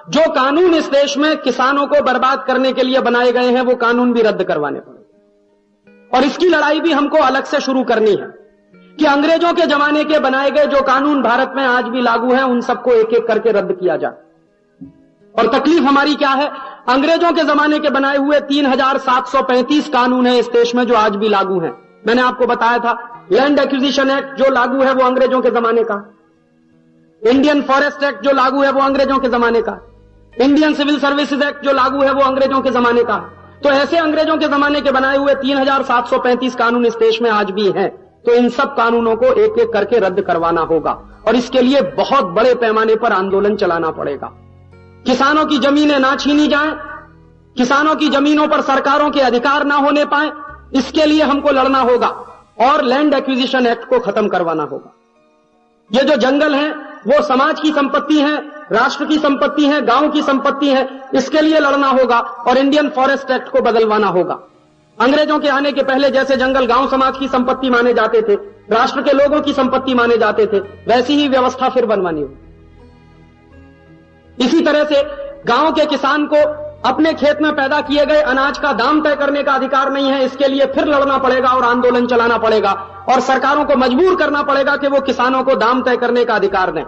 जो कानून इस देश में किसानों को बर्बाद करने के लिए बनाए गए हैं वो कानून भी रद्द करवाने पड़ेंगे। और इसकी लड़ाई भी हमको अलग से शुरू करनी है कि अंग्रेजों के जमाने के बनाए गए जो कानून भारत में आज भी लागू हैं उन सबको एक एक करके रद्द किया जाए। और तकलीफ हमारी क्या है, अंग्रेजों के जमाने के बनाए हुए 3735 कानून है इस देश में जो आज भी लागू हैं। मैंने आपको बताया था लैंड एक्विजिशन एक्ट जो लागू है वो अंग्रेजों के जमाने का, इंडियन फॉरेस्ट एक्ट जो लागू है वो अंग्रेजों के जमाने का, इंडियन सिविल सर्विसेज एक्ट जो लागू है वो अंग्रेजों के जमाने का। तो ऐसे अंग्रेजों के जमाने के बनाए हुए 3735 कानून इस देश में आज भी हैं। तो इन सब कानूनों को एक एक करके रद्द करवाना होगा और इसके लिए बहुत बड़े पैमाने पर आंदोलन चलाना पड़ेगा। किसानों की जमीनें ना छीनी जाएं, किसानों की जमीनों पर सरकारों के अधिकार ना होने पाए, इसके लिए हमको लड़ना होगा और लैंड एक्विजिशन एक्ट को खत्म करवाना होगा। ये जो जंगल हैं वो समाज की संपत्ति है, राष्ट्र की संपत्ति है, गांव की संपत्ति है, इसके लिए लड़ना होगा और इंडियन फॉरेस्ट एक्ट को बदलवाना होगा। अंग्रेजों के आने के पहले जैसे जंगल गांव समाज की संपत्ति माने जाते थे, राष्ट्र के लोगों की संपत्ति माने जाते थे, वैसी ही व्यवस्था फिर बनवानी होगी। इसी तरह से गांव के किसान को अपने खेत में पैदा किए गए अनाज का दाम तय करने का अधिकार नहीं है, इसके लिए फिर लड़ना पड़ेगा और आंदोलन चलाना पड़ेगा और सरकारों को मजबूर करना पड़ेगा कि वो किसानों को दाम तय करने का अधिकार दें।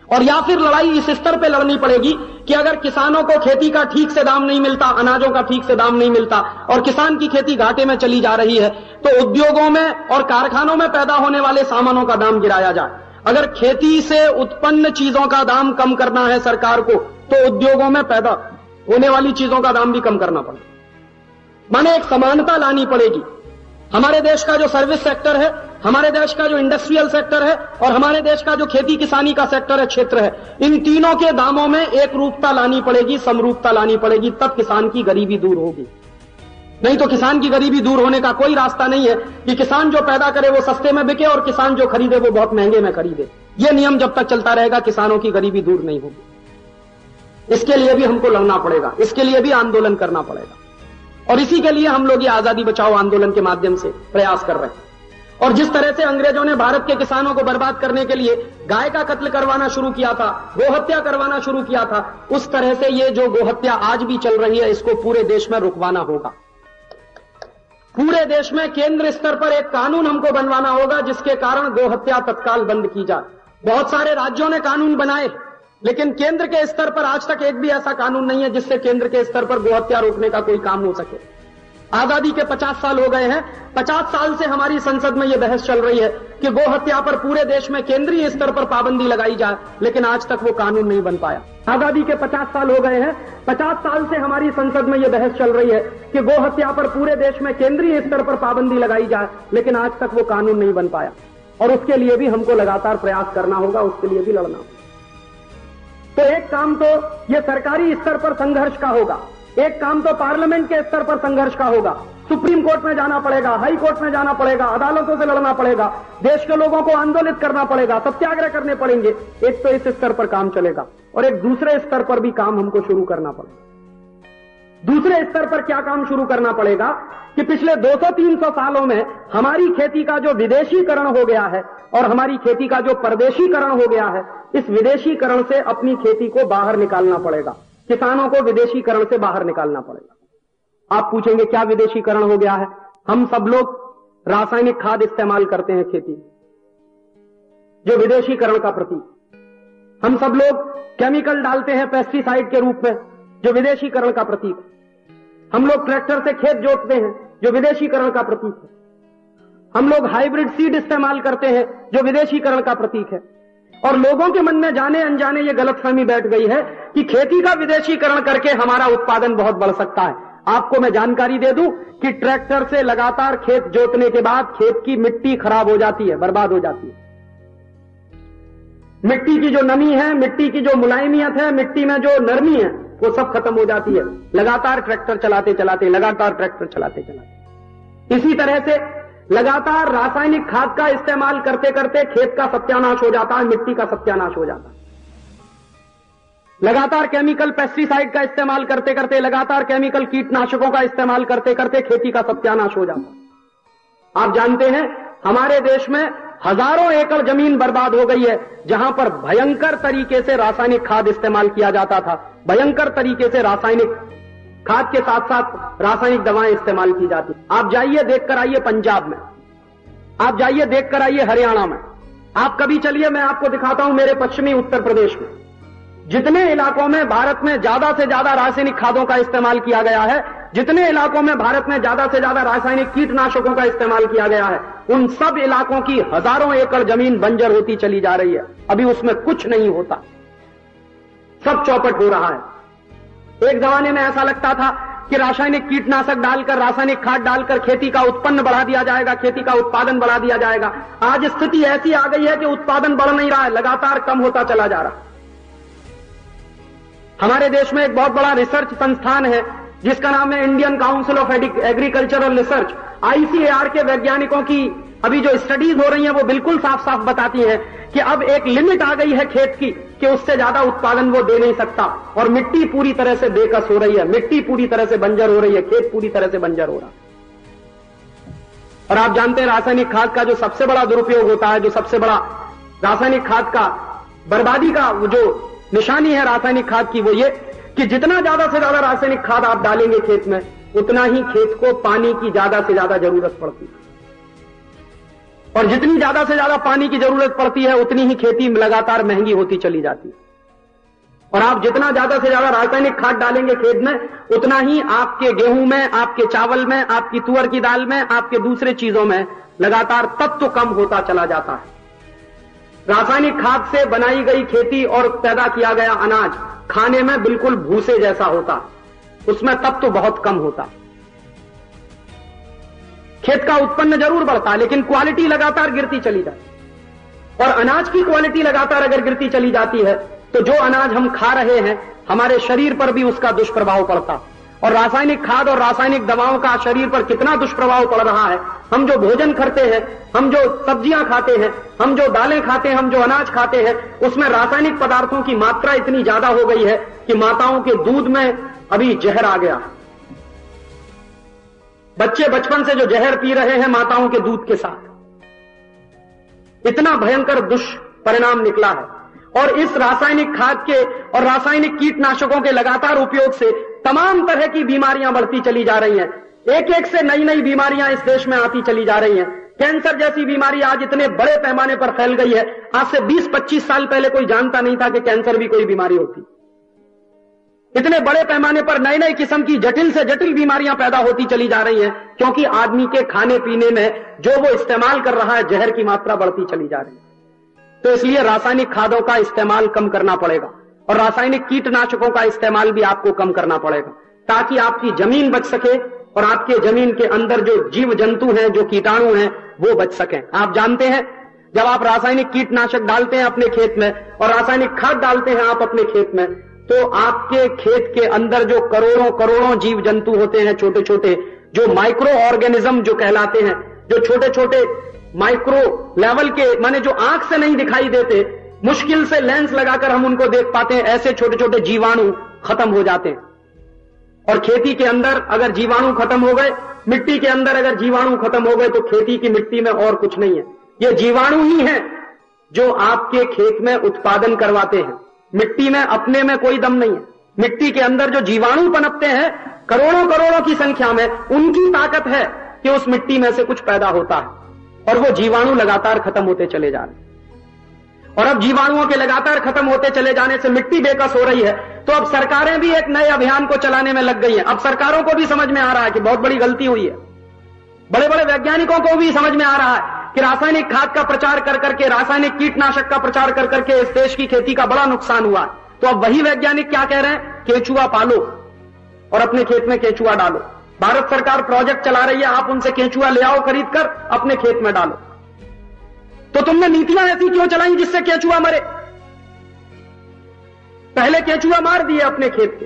और या फिर लड़ाई इस स्तर पे लड़नी पड़ेगी कि अगर किसानों को खेती का ठीक से दाम नहीं मिलता, अनाजों का ठीक से दाम नहीं मिलता और किसान की खेती घाटे में चली जा रही है, तो उद्योगों में और कारखानों में पैदा होने वाले सामानों का दाम गिराया जाए। अगर खेती से उत्पन्न चीजों का दाम कम करना है सरकार को, तो उद्योगों में पैदा होने वाली चीजों का दाम भी कम करना पड़ेगा। माने एक समानता लानी पड़ेगी। हमारे देश का जो सर्विस सेक्टर है, हमारे देश का जो इंडस्ट्रियल सेक्टर है और हमारे देश का जो खेती किसानी का सेक्टर है, क्षेत्र है, इन तीनों के दामों में एक रूपता लानी पड़ेगी, समरूपता लानी पड़ेगी, तब किसान की गरीबी दूर होगी। नहीं तो किसान की गरीबी दूर होने का कोई रास्ता नहीं है कि किसान जो पैदा करे वो सस्ते में बिके और किसान जो खरीदे वो बहुत महंगे में खरीदे। ये नियम जब तक चलता रहेगा किसानों की गरीबी दूर नहीं होगी। इसके लिए भी हमको लड़ना पड़ेगा, इसके लिए भी आंदोलन करना पड़ेगा और इसी के लिए हम लोग ये आजादी बचाओ आंदोलन के माध्यम से प्रयास कर रहे हैं। और जिस तरह से अंग्रेजों ने भारत के किसानों को बर्बाद करने के लिए गाय का कत्ल करवाना शुरू किया था, गोहत्या करवाना शुरू किया था, उस तरह से ये जो गोहत्या आज भी चल रही है इसको पूरे देश में रुकवाना होगा। पूरे देश में केंद्र स्तर पर एक कानून हमको बनवाना होगा जिसके कारण गोहत्या तत्काल बंद की जाए। बहुत सारे राज्यों ने कानून बनाए लेकिन केंद्र के स्तर पर आज तक एक भी ऐसा कानून नहीं है जिससे केंद्र के स्तर पर गोहत्या रोकने का कोई काम हो सके। आजादी के 50 साल हो गए हैं, 50 साल से हमारी संसद में यह बहस चल रही है कि गोहत्या पर पूरे देश में केंद्रीय स्तर पर पाबंदी लगाई जाए, लेकिन आज तक वो कानून नहीं बन पाया। आजादी के 50 साल हो गए हैं, 50 साल से हमारी संसद में यह बहस चल रही है कि गोहत्या पर पूरे देश में केंद्रीय स्तर पर पाबंदी लगाई जाए, लेकिन आज तक वो कानून नहीं बन पाया और उसके लिए भी हमको लगातार प्रयास करना होगा, उसके लिए भी लड़ना होगा। तो एक काम तो ये सरकारी स्तर पर संघर्ष का होगा, एक काम तो पार्लियामेंट के स्तर पर संघर्ष का होगा। सुप्रीम कोर्ट में जाना पड़ेगा, हाई कोर्ट में जाना पड़ेगा, अदालतों से लड़ना पड़ेगा, देश के लोगों को आंदोलित करना पड़ेगा, सत्याग्रह करने पड़ेंगे। एक तो इस स्तर पर काम चलेगा और एक दूसरे स्तर पर भी काम हमको शुरू करना पड़ेगा। दूसरे स्तर पर क्या काम शुरू करना पड़ेगा कि पिछले 200-300 सालों में हमारी खेती का जो विदेशीकरण हो गया है और हमारी खेती का जो परदेशीकरण हो गया है, इस विदेशीकरण से अपनी खेती को बाहर निकालना पड़ेगा। किसानों को विदेशीकरण से बाहर निकालना पड़ेगा। आप पूछेंगे क्या विदेशीकरण हो गया है? हम सब लोग रासायनिक खाद इस्तेमाल करते हैं खेती, जो विदेशीकरण का प्रतीक। हम सब लोग केमिकल डालते हैं पेस्टिसाइड के रूप में, जो विदेशीकरण का प्रतीक है। हम लोग ट्रैक्टर से खेत जोतते हैं, जो विदेशीकरण का प्रतीक है। हम लोग हाइब्रिड सीड इस्तेमाल करते हैं, जो विदेशीकरण का प्रतीक है। और लोगों के मन में जाने अनजाने ये गलतफहमी बैठ गई है कि खेती का विदेशीकरण करके हमारा उत्पादन बहुत बढ़ सकता है। आपको मैं जानकारी दे दूं कि ट्रैक्टर से लगातार खेत जोतने के बाद खेत की मिट्टी खराब हो जाती है, बर्बाद हो जाती है। मिट्टी की जो नमी है, मिट्टी की जो मुलायमियत है, मिट्टी में जो नरमी है, वो सब खत्म हो जाती है लगातार ट्रैक्टर चलाते चलाते, लगातार ट्रैक्टर चलाते चलाते। इसी तरह से लगातार रासायनिक खाद का इस्तेमाल करते करते खेत का सत्यानाश हो जाता है, मिट्टी का सत्यानाश हो जाता है। लगातार केमिकल पेस्टिसाइड का इस्तेमाल करते करते, लगातार केमिकल कीटनाशकों का इस्तेमाल करते करते खेती का सत्यानाश हो जाता है। आप जानते हैं हमारे देश में हजारों एकड़ जमीन बर्बाद हो गई है, जहां पर भयंकर तरीके से रासायनिक खाद इस्तेमाल किया जाता था। भयंकर तरीके से रासायनिक खाद के साथ साथ रासायनिक दवाएं इस्तेमाल की जाती। आप जाइए देख कर आइए पंजाब में, आप जाइए देख कर आइए हरियाणा में, आप कभी चलिए, मैं आपको दिखाता हूं मेरे पश्चिमी उत्तर प्रदेश में जितने इलाकों में भारत में ज्यादा से ज्यादा रासायनिक खादों का इस्तेमाल किया गया है, जितने इलाकों में भारत में ज्यादा से ज्यादा रासायनिक कीटनाशकों का इस्तेमाल किया गया है, उन सब इलाकों की हजारों एकड़ जमीन बंजर होती चली जा रही है। अभी उसमें कुछ नहीं होता, सब चौपट हो रहा है। एक जमाने में ऐसा लगता था कि रासायनिक कीटनाशक डालकर, रासायनिक खाद डालकर खेती का उत्पन्न बढ़ा दिया जाएगा, खेती का उत्पादन बढ़ा दिया जाएगा। आज स्थिति ऐसी आ गई है कि उत्पादन बढ़ नहीं रहा है, लगातार कम होता चला जा रहा है। हमारे देश में एक बहुत बड़ा रिसर्च संस्थान है जिसका नाम है Indian council of agricultural research. ICAR के वैज्ञानिकों की अभी जो स्टडीज हो रही हैं वो बिल्कुल साफ साफ बताती हैं कि अब एक लिमिट आ गई है खेत की कि उससे ज्यादा उत्पादन वो दे नहीं सकता, और मिट्टी पूरी तरह से बेकस हो रही है, मिट्टी पूरी तरह से बंजर हो रही है, खेत पूरी तरह से बंजर हो रहा है। और आप जानते हैं रासायनिक खाद का जो सबसे बड़ा दुरुपयोग होता है, जो सबसे बड़ा रासायनिक खाद का बर्बादी का जो निशानी है रासायनिक खाद की, वो ये कि जितना ज्यादा से ज्यादा रासायनिक खाद आप डालेंगे खेत में, उतना ही खेत को पानी की ज्यादा से ज्यादा जरूरत पड़ती है, और जितनी ज्यादा से ज्यादा पानी की जरूरत पड़ती है उतनी ही खेती लगातार महंगी होती चली जाती है। और आप जितना ज्यादा से ज्यादा रासायनिक खाद डालेंगे खेत में, उतना ही आपके गेहूं में, आपके चावल में, आपकी तुअर की दाल में, आपके दूसरे चीजों में लगातार तत्व कम होता चला जाता है। रासायनिक खाद से बनाई गई खेती और पैदा किया गया अनाज खाने में बिल्कुल भूसे जैसा होता, उसमें तत्व बहुत कम होता। खेत का उत्पन्न जरूर बढ़ता, लेकिन क्वालिटी लगातार गिरती चली जाती। और अनाज की क्वालिटी लगातार अगर गिरती चली जाती है तो जो अनाज हम खा रहे हैं, हमारे शरीर पर भी उसका दुष्प्रभाव पड़ता। और रासायनिक खाद और रासायनिक दवाओं का शरीर पर कितना दुष्प्रभाव पड़ रहा है। हम जो भोजन करते हैं, हम जो सब्जियां खाते हैं, हम जो दालें खाते हैं, हम जो अनाज खाते हैं, उसमें रासायनिक पदार्थों की मात्रा इतनी ज्यादा हो गई है कि माताओं के दूध में अभी जहर आ गया। बच्चे बचपन से जो जहर पी रहे हैं माताओं के दूध के साथ, इतना भयंकर दुष्परिणाम निकला है। और इस रासायनिक खाद के और रासायनिक कीटनाशकों के लगातार उपयोग से तमाम तरह की बीमारियां बढ़ती चली जा रही हैं। एक एक से नई नई बीमारियां इस देश में आती चली जा रही हैं। कैंसर जैसी बीमारी आज इतने बड़े पैमाने पर फैल गई है। आज से 20-25 साल पहले कोई जानता नहीं था कि कैंसर भी कोई बीमारी होती। इतने बड़े पैमाने पर नए नए किस्म की जटिल से जटिल बीमारियां पैदा होती चली जा रही हैं, क्योंकि आदमी के खाने पीने में जो वो इस्तेमाल कर रहा है, जहर की मात्रा बढ़ती चली जा रही है। तो इसलिए रासायनिक खादों का इस्तेमाल कम करना पड़ेगा और रासायनिक कीटनाशकों का इस्तेमाल भी आपको कम करना पड़ेगा, ताकि आपकी जमीन बच सके और आपके जमीन के अंदर जो जीव जंतु हैं, जो कीटाणु हैं, वो बच सकें। आप जानते हैं, जब आप रासायनिक कीटनाशक डालते हैं अपने खेत में और रासायनिक खाद डालते हैं आप अपने खेत में, तो आपके खेत के अंदर जो करोड़ों करोड़ों जीव जंतु होते हैं, छोटे छोटे जो माइक्रो ऑर्गेनिज्म जो कहलाते हैं, जो छोटे छोटे माइक्रो लेवल के, माने जो आंख से नहीं दिखाई देते, मुश्किल से लेंस लगाकर हम उनको देख पाते हैं, ऐसे छोटे छोटे जीवाणु खत्म हो जाते हैं। और खेती के अंदर अगर जीवाणु खत्म हो गए, मिट्टी के अंदर अगर जीवाणु खत्म हो गए, तो खेती की मिट्टी में और कुछ नहीं है। ये जीवाणु ही है जो आपके खेत में उत्पादन करवाते हैं। मिट्टी में अपने में कोई दम नहीं है। मिट्टी के अंदर जो जीवाणु पनपते हैं करोड़ों करोड़ों की संख्या में, उनकी ताकत है कि उस मिट्टी में से कुछ पैदा होता है, और वो जीवाणु लगातार खत्म होते चले जा रहे हैं। और अब जीवाणुओं के लगातार खत्म होते चले जाने से मिट्टी बेकस हो रही है, तो अब सरकारें भी एक नए अभियान को चलाने में लग गई हैं। अब सरकारों को भी समझ में आ रहा है कि बहुत बड़ी गलती हुई है। बड़े बड़े वैज्ञानिकों को भी समझ में आ रहा है कि रासायनिक खाद का प्रचार कर करके, रासायनिक कीटनाशक का प्रचार कर करके इस देश की खेती का बड़ा नुकसान हुआ। तो अब वही वैज्ञानिक क्या कह रहे हैं, केंचुआ पालो और अपने खेत में केंचुआ डालो। भारत सरकार प्रोजेक्ट चला रही है, आप उनसे केंचुआ ले आओ खरीद कर, अपने खेत में डालो। तो तुमने नीतियां ऐसी क्यों चलाई जिससे केंचुआ मरे? पहले केंचुआ मार दिए अपने खेत के,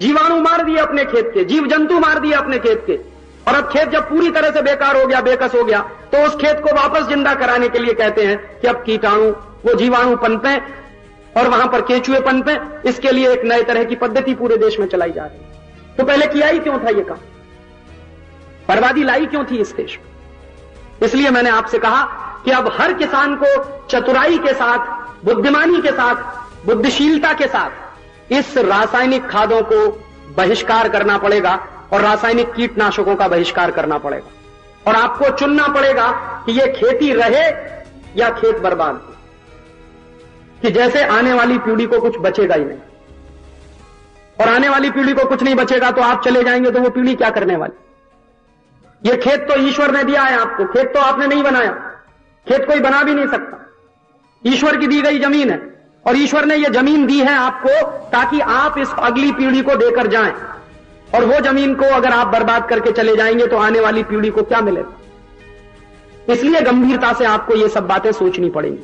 जीवाणु मार दिए अपने खेत के, जीव जंतु मार दिए अपने खेत के, और अब खेत जब पूरी तरह से बेकार हो गया, बेकस हो गया, तो उस खेत को वापस जिंदा कराने के लिए कहते हैं कि अब कीटाणु, वो जीवाणु पनपे और वहां पर केंचुए पनपे। इसके लिए एक नए तरह की पद्धति पूरे देश में चलाई जा रही है। तो पहले किया ही क्यों था ये काम? बर्बादी लाई क्यों थी इस देश में? इसलिए मैंने आपसे कहा कि अब हर किसान को चतुराई के साथ, बुद्धिमानी के साथ, बुद्धिशीलता के साथ इस रासायनिक खादों को बहिष्कार करना पड़ेगा और रासायनिक कीटनाशकों का बहिष्कार करना पड़ेगा। और आपको चुनना पड़ेगा कि यह खेती रहे या खेत बर्बाद हो, कि जैसे आने वाली पीढ़ी को कुछ बचेगा ही नहीं। और आने वाली पीढ़ी को कुछ नहीं बचेगा तो आप चले जाएंगे तो वो पीढ़ी क्या करने वाली। ये खेत तो ईश्वर ने दिया है आपको, खेत तो आपने नहीं बनाया, खेत कोई बना भी नहीं सकता। ईश्वर की दी गई जमीन है और ईश्वर ने ये जमीन दी है आपको ताकि आप इस अगली पीढ़ी को देकर जाएं। और वो जमीन को अगर आप बर्बाद करके चले जाएंगे तो आने वाली पीढ़ी को क्या मिलेगा। इसलिए गंभीरता से आपको ये सब बातें सोचनी पड़ेंगी।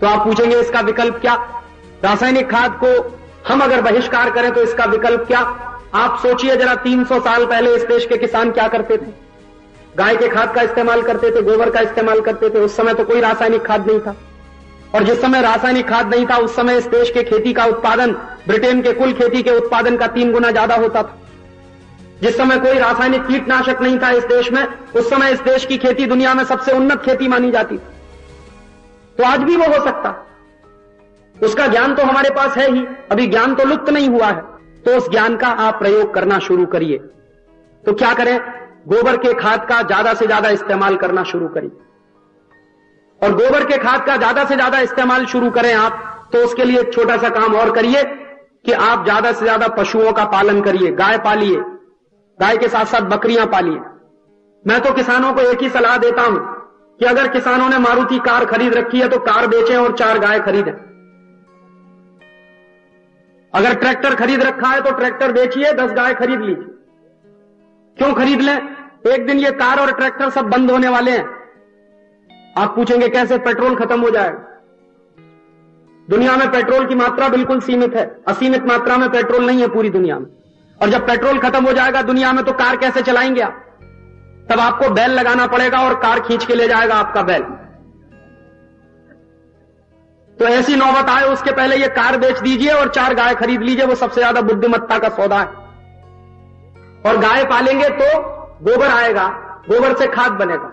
तो आप पूछेंगे इसका विकल्प क्या। रासायनिक खाद को हम अगर बहिष्कार करें तो इसका विकल्प क्या। आप सोचिए जरा, 300 साल पहले इस देश के किसान क्या करते थे। गाय के खाद का इस्तेमाल करते थे, गोबर का इस्तेमाल करते थे। उस समय तो कोई रासायनिक खाद नहीं था। और जिस समय रासायनिक खाद नहीं था उस समय इस देश के खेती का उत्पादन ब्रिटेन के कुल खेती के उत्पादन का 3 गुना ज्यादा होता था। जिस समय कोई रासायनिक कीटनाशक नहीं था इस देश में, उस समय इस देश की खेती दुनिया में सबसे उन्नत खेती मानी जाती थी। तो आज भी वो हो सकता। उसका ज्ञान तो हमारे पास है ही, अभी ज्ञान तो लुप्त नहीं हुआ है। तो उस ज्ञान का आप प्रयोग करना शुरू करिए। तो क्या करें, गोबर के खाद का ज्यादा से ज्यादा इस्तेमाल करना शुरू करिए। और गोबर के खाद का ज्यादा से ज्यादा इस्तेमाल शुरू करें आप, तो उसके लिए एक छोटा सा काम और करिए कि आप ज्यादा से ज्यादा पशुओं का पालन करिए। गाय पालिए, गाय के साथ साथ बकरियां पालिए। मैं तो किसानों को एक ही सलाह देता हूं कि अगर किसानों ने मारुति कार खरीद रखी है तो कार बेचें और 4 गाय खरीदें। अगर ट्रैक्टर खरीद रखा है तो ट्रैक्टर बेचिए, 10 गाय खरीद लीजिए। क्यों खरीद लें, एक दिन ये कार और ट्रैक्टर सब बंद होने वाले हैं। आप पूछेंगे कैसे, पेट्रोल खत्म हो जाएगा। दुनिया में पेट्रोल की मात्रा बिल्कुल सीमित है, असीमित मात्रा में पेट्रोल नहीं है पूरी दुनिया में। और जब पेट्रोल खत्म हो जाएगा दुनिया में तो कार कैसे चलाएंगे आप। तब आपको बैल लगाना पड़ेगा और कार खींच के ले जाएगा आपका बैल। तो ऐसी नौबत आए उसके पहले ये कार बेच दीजिए और 4 गाय खरीद लीजिए। वो सबसे ज्यादा बुद्धिमत्ता का सौदा है। और गाय पालेंगे तो गोबर आएगा, गोबर से खाद बनेगा।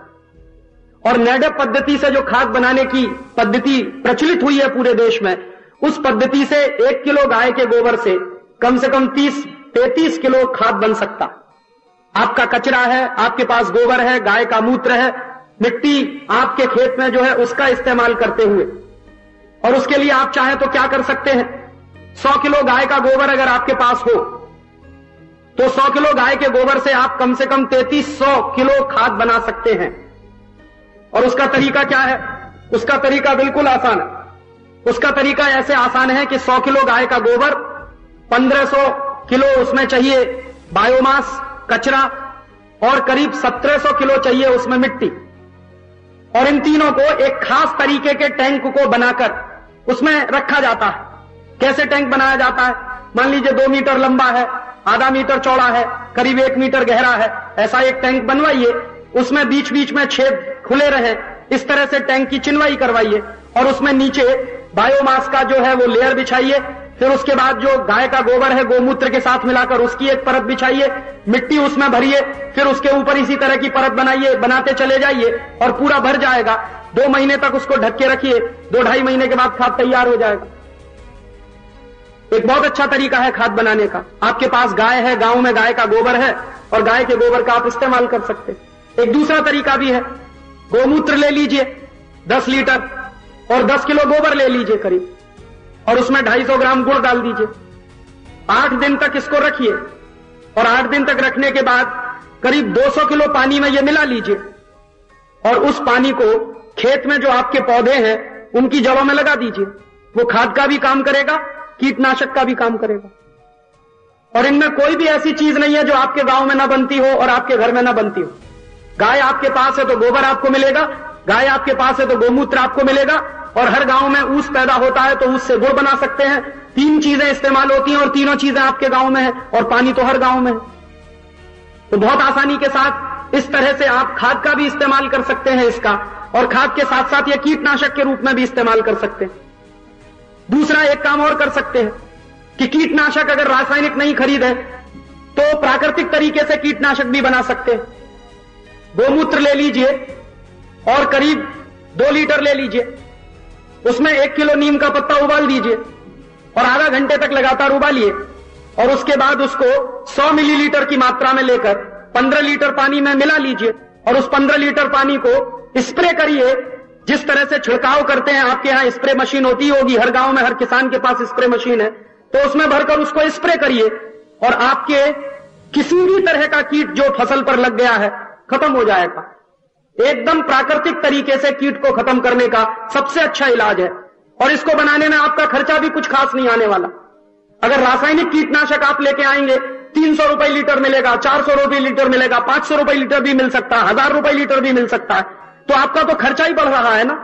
और नेडप पद्धति से जो खाद बनाने की पद्धति प्रचलित हुई है पूरे देश में, उस पद्धति से 1 किलो गाय के गोबर से कम 30-33 किलो खाद बन सकता। आपका कचरा है, आपके पास गोबर है, गाय का मूत्र है, मिट्टी आपके खेत में जो है उसका इस्तेमाल करते हुए। और उसके लिए आप चाहें तो क्या कर सकते हैं, 100 किलो गाय का गोबर अगर आपके पास हो तो 100 किलो गाय के गोबर से आप कम से कम 3300 किलो खाद बना सकते हैं। और उसका तरीका क्या है, उसका तरीका बिल्कुल आसान है। उसका तरीका ऐसे आसान है कि 100 किलो गाय का गोबर, 1500 किलो उसमें चाहिए बायोमास कचरा और करीब 1700 किलो चाहिए उसमें मिट्टी। और इन तीनों को एक खास तरीके के टैंक को बनाकर उसमें रखा जाता है। कैसे टैंक बनाया जाता है, मान लीजिए 2 मीटर लंबा है, आधा मीटर चौड़ा है, करीब 1 मीटर गहरा है। ऐसा एक टैंक बनवाइए, उसमें बीच बीच में छेद खुले रहे, इस तरह से टैंक की चिनवाई करवाइए। और उसमें नीचे बायोमास का जो है वो लेयर बिछाइए। फिर उसके बाद जो गाय का गोबर है गोमूत्र के साथ मिलाकर उसकी एक परत बिछाइए, मिट्टी उसमें भरिए, फिर उसके ऊपर इसी तरह की परत बनाइए, बनाते चले जाइए और पूरा भर जाएगा। 2 महीने तक उसको ढक के रखिए, 2-2.5 महीने के बाद खाद तैयार हो जाएगा। एक बहुत अच्छा तरीका है खाद बनाने का। आपके पास गाय है, गांव में गाय का गोबर है और गाय के गोबर का आप इस्तेमाल कर सकते हैं। एक दूसरा तरीका भी है, गोमूत्र ले लीजिए 10 लीटर और 10 किलो गोबर ले लीजिए करीब, और उसमें 250 ग्राम गुड़ डाल दीजिए। 8 दिन तक इसको रखिए और 8 दिन तक रखने के बाद करीब 200 किलो पानी में यह मिला लीजिए और उस पानी को खेत में जो आपके पौधे हैं उनकी जड़ों में लगा दीजिए। वो खाद का भी काम करेगा, कीटनाशक का भी काम करेगा। और इनमें कोई भी ऐसी चीज नहीं है जो आपके गांव में ना बनती हो और आपके घर में ना बनती हो। गाय आपके पास है तो गोबर आपको मिलेगा, गाय आपके पास है तो गोमूत्र आपको मिलेगा, और हर गांव में ऊस पैदा होता है तो उससे गुड़ बना सकते हैं। 3 चीजें इस्तेमाल होती हैं और तीनों चीजें आपके गांव में है, और पानी तो हर गांव में है। तो बहुत आसानी के साथ इस तरह से आप खाद का भी इस्तेमाल कर सकते हैं इसका, और खाद के साथ साथ ये कीटनाशक के रूप में भी इस्तेमाल कर सकते हैं। दूसरा एक काम और कर सकते हैं कि कीटनाशक अगर रासायनिक नहीं खरीदे तो प्राकृतिक तरीके से कीटनाशक भी बना सकते हैं। गोमूत्र ले लीजिए, और करीब 2 लीटर ले लीजिए, उसमें 1 किलो नीम का पत्ता उबाल दीजिए और आधा घंटे तक लगातार उबालिए और उसके बाद उसको 100 मिलीलीटर की मात्रा में लेकर 15 लीटर पानी में मिला लीजिए और उस 15 लीटर पानी को स्प्रे करिए। जिस तरह से छिड़काव करते हैं, आपके यहां स्प्रे मशीन होती होगी, हर गांव में हर किसान के पास स्प्रे मशीन है, तो उसमें भरकर उसको स्प्रे करिए और आपके किसी भी तरह का कीट जो फसल पर लग गया है खत्म हो जाएगा। एकदम प्राकृतिक तरीके से कीट को खत्म करने का सबसे अच्छा इलाज है और इसको बनाने में आपका खर्चा भी कुछ खास नहीं आने वाला। अगर रासायनिक कीटनाशक आप लेके आएंगे 300 रुपए लीटर मिलेगा, 400 रुपए लीटर मिलेगा, 500 रुपए लीटर भी मिल सकता है, 1000 रुपए लीटर भी मिल सकता है, तो आपका तो खर्चा ही बढ़ रहा है ना।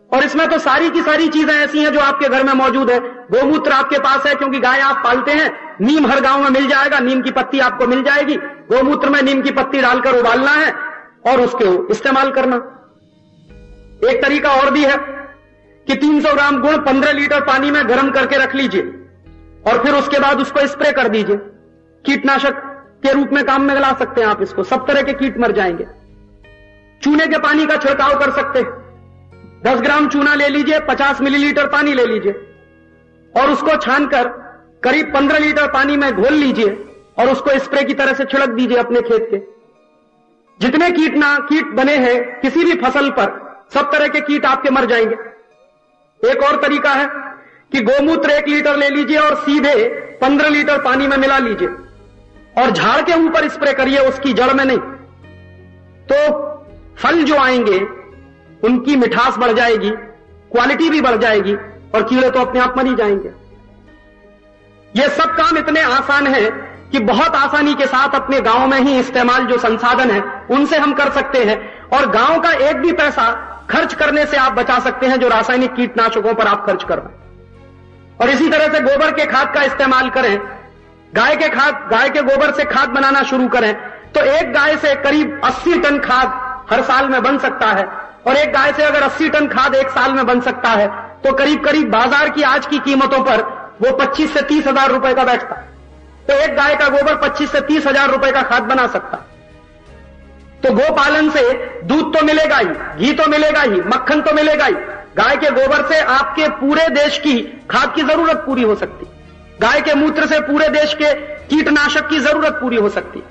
और इसमें तो सारी की सारी चीजें ऐसी हैं जो आपके घर में मौजूद है। गोमूत्र आपके पास है क्योंकि गाय आप पालते हैं, नीम हर गांव में मिल जाएगा, नीम की पत्ती आपको मिल जाएगी, गोमूत्र में नीम की पत्ती डालकर उबालना है और उसको इस्तेमाल करना। एक तरीका और भी है कि 300 ग्राम गुड़ 15 लीटर पानी में गर्म करके रख लीजिए और फिर उसके बाद उसको स्प्रे कर दीजिए। कीटनाशक के रूप में काम में ला सकते हैं आप इसको, सब तरह के कीट मर जाएंगे। चूने के पानी का छिड़काव कर सकते हैं। 10 ग्राम चूना ले लीजिए, 50 मिलीलीटर पानी ले लीजिए और उसको छानकर करीब 15 लीटर पानी में घोल लीजिए और उसको स्प्रे की तरह से छिड़क दीजिए अपने खेत के। जितने कीट बने हैं किसी भी फसल पर, सब तरह के कीट आपके मर जाएंगे। एक और तरीका है कि गोमूत्र 1 लीटर ले लीजिए और सीधे 15 लीटर पानी में मिला लीजिए और झाड़ के ऊपर स्प्रे करिए, उसकी जड़ में नहीं। तो फल जो आएंगे उनकी मिठास बढ़ जाएगी, क्वालिटी भी बढ़ जाएगी और कीड़े तो अपने आप मर ही जाएंगे। ये सब काम इतने आसान हैं कि बहुत आसानी के साथ अपने गांव में ही इस्तेमाल जो संसाधन है उनसे हम कर सकते हैं और गांव का एक भी पैसा खर्च करने से आप बचा सकते हैं जो रासायनिक कीटनाशकों पर आप खर्च कर रहे हैं। और इसी तरह से गोबर के खाद का इस्तेमाल करें, गाय के गोबर से खाद बनाना शुरू करें तो एक गाय से करीब 80 टन खाद हर साल में बन सकता है और एक गाय से अगर 80 टन खाद एक साल में बन सकता है तो करीब करीब बाजार की आज की कीमतों पर वो 25 से 30 हजार रुपए का बैठता है। तो एक गाय का गोबर 25 से 30 हजार रुपए का खाद बना सकता है। तो गोपालन से दूध तो मिलेगा ही, घी तो मिलेगा ही, मक्खन तो मिलेगा ही। गाय के गोबर से आपके पूरे देश की खाद की जरूरत पूरी हो सकती, गाय के मूत्र से पूरे देश के कीटनाशक की जरूरत पूरी हो सकती।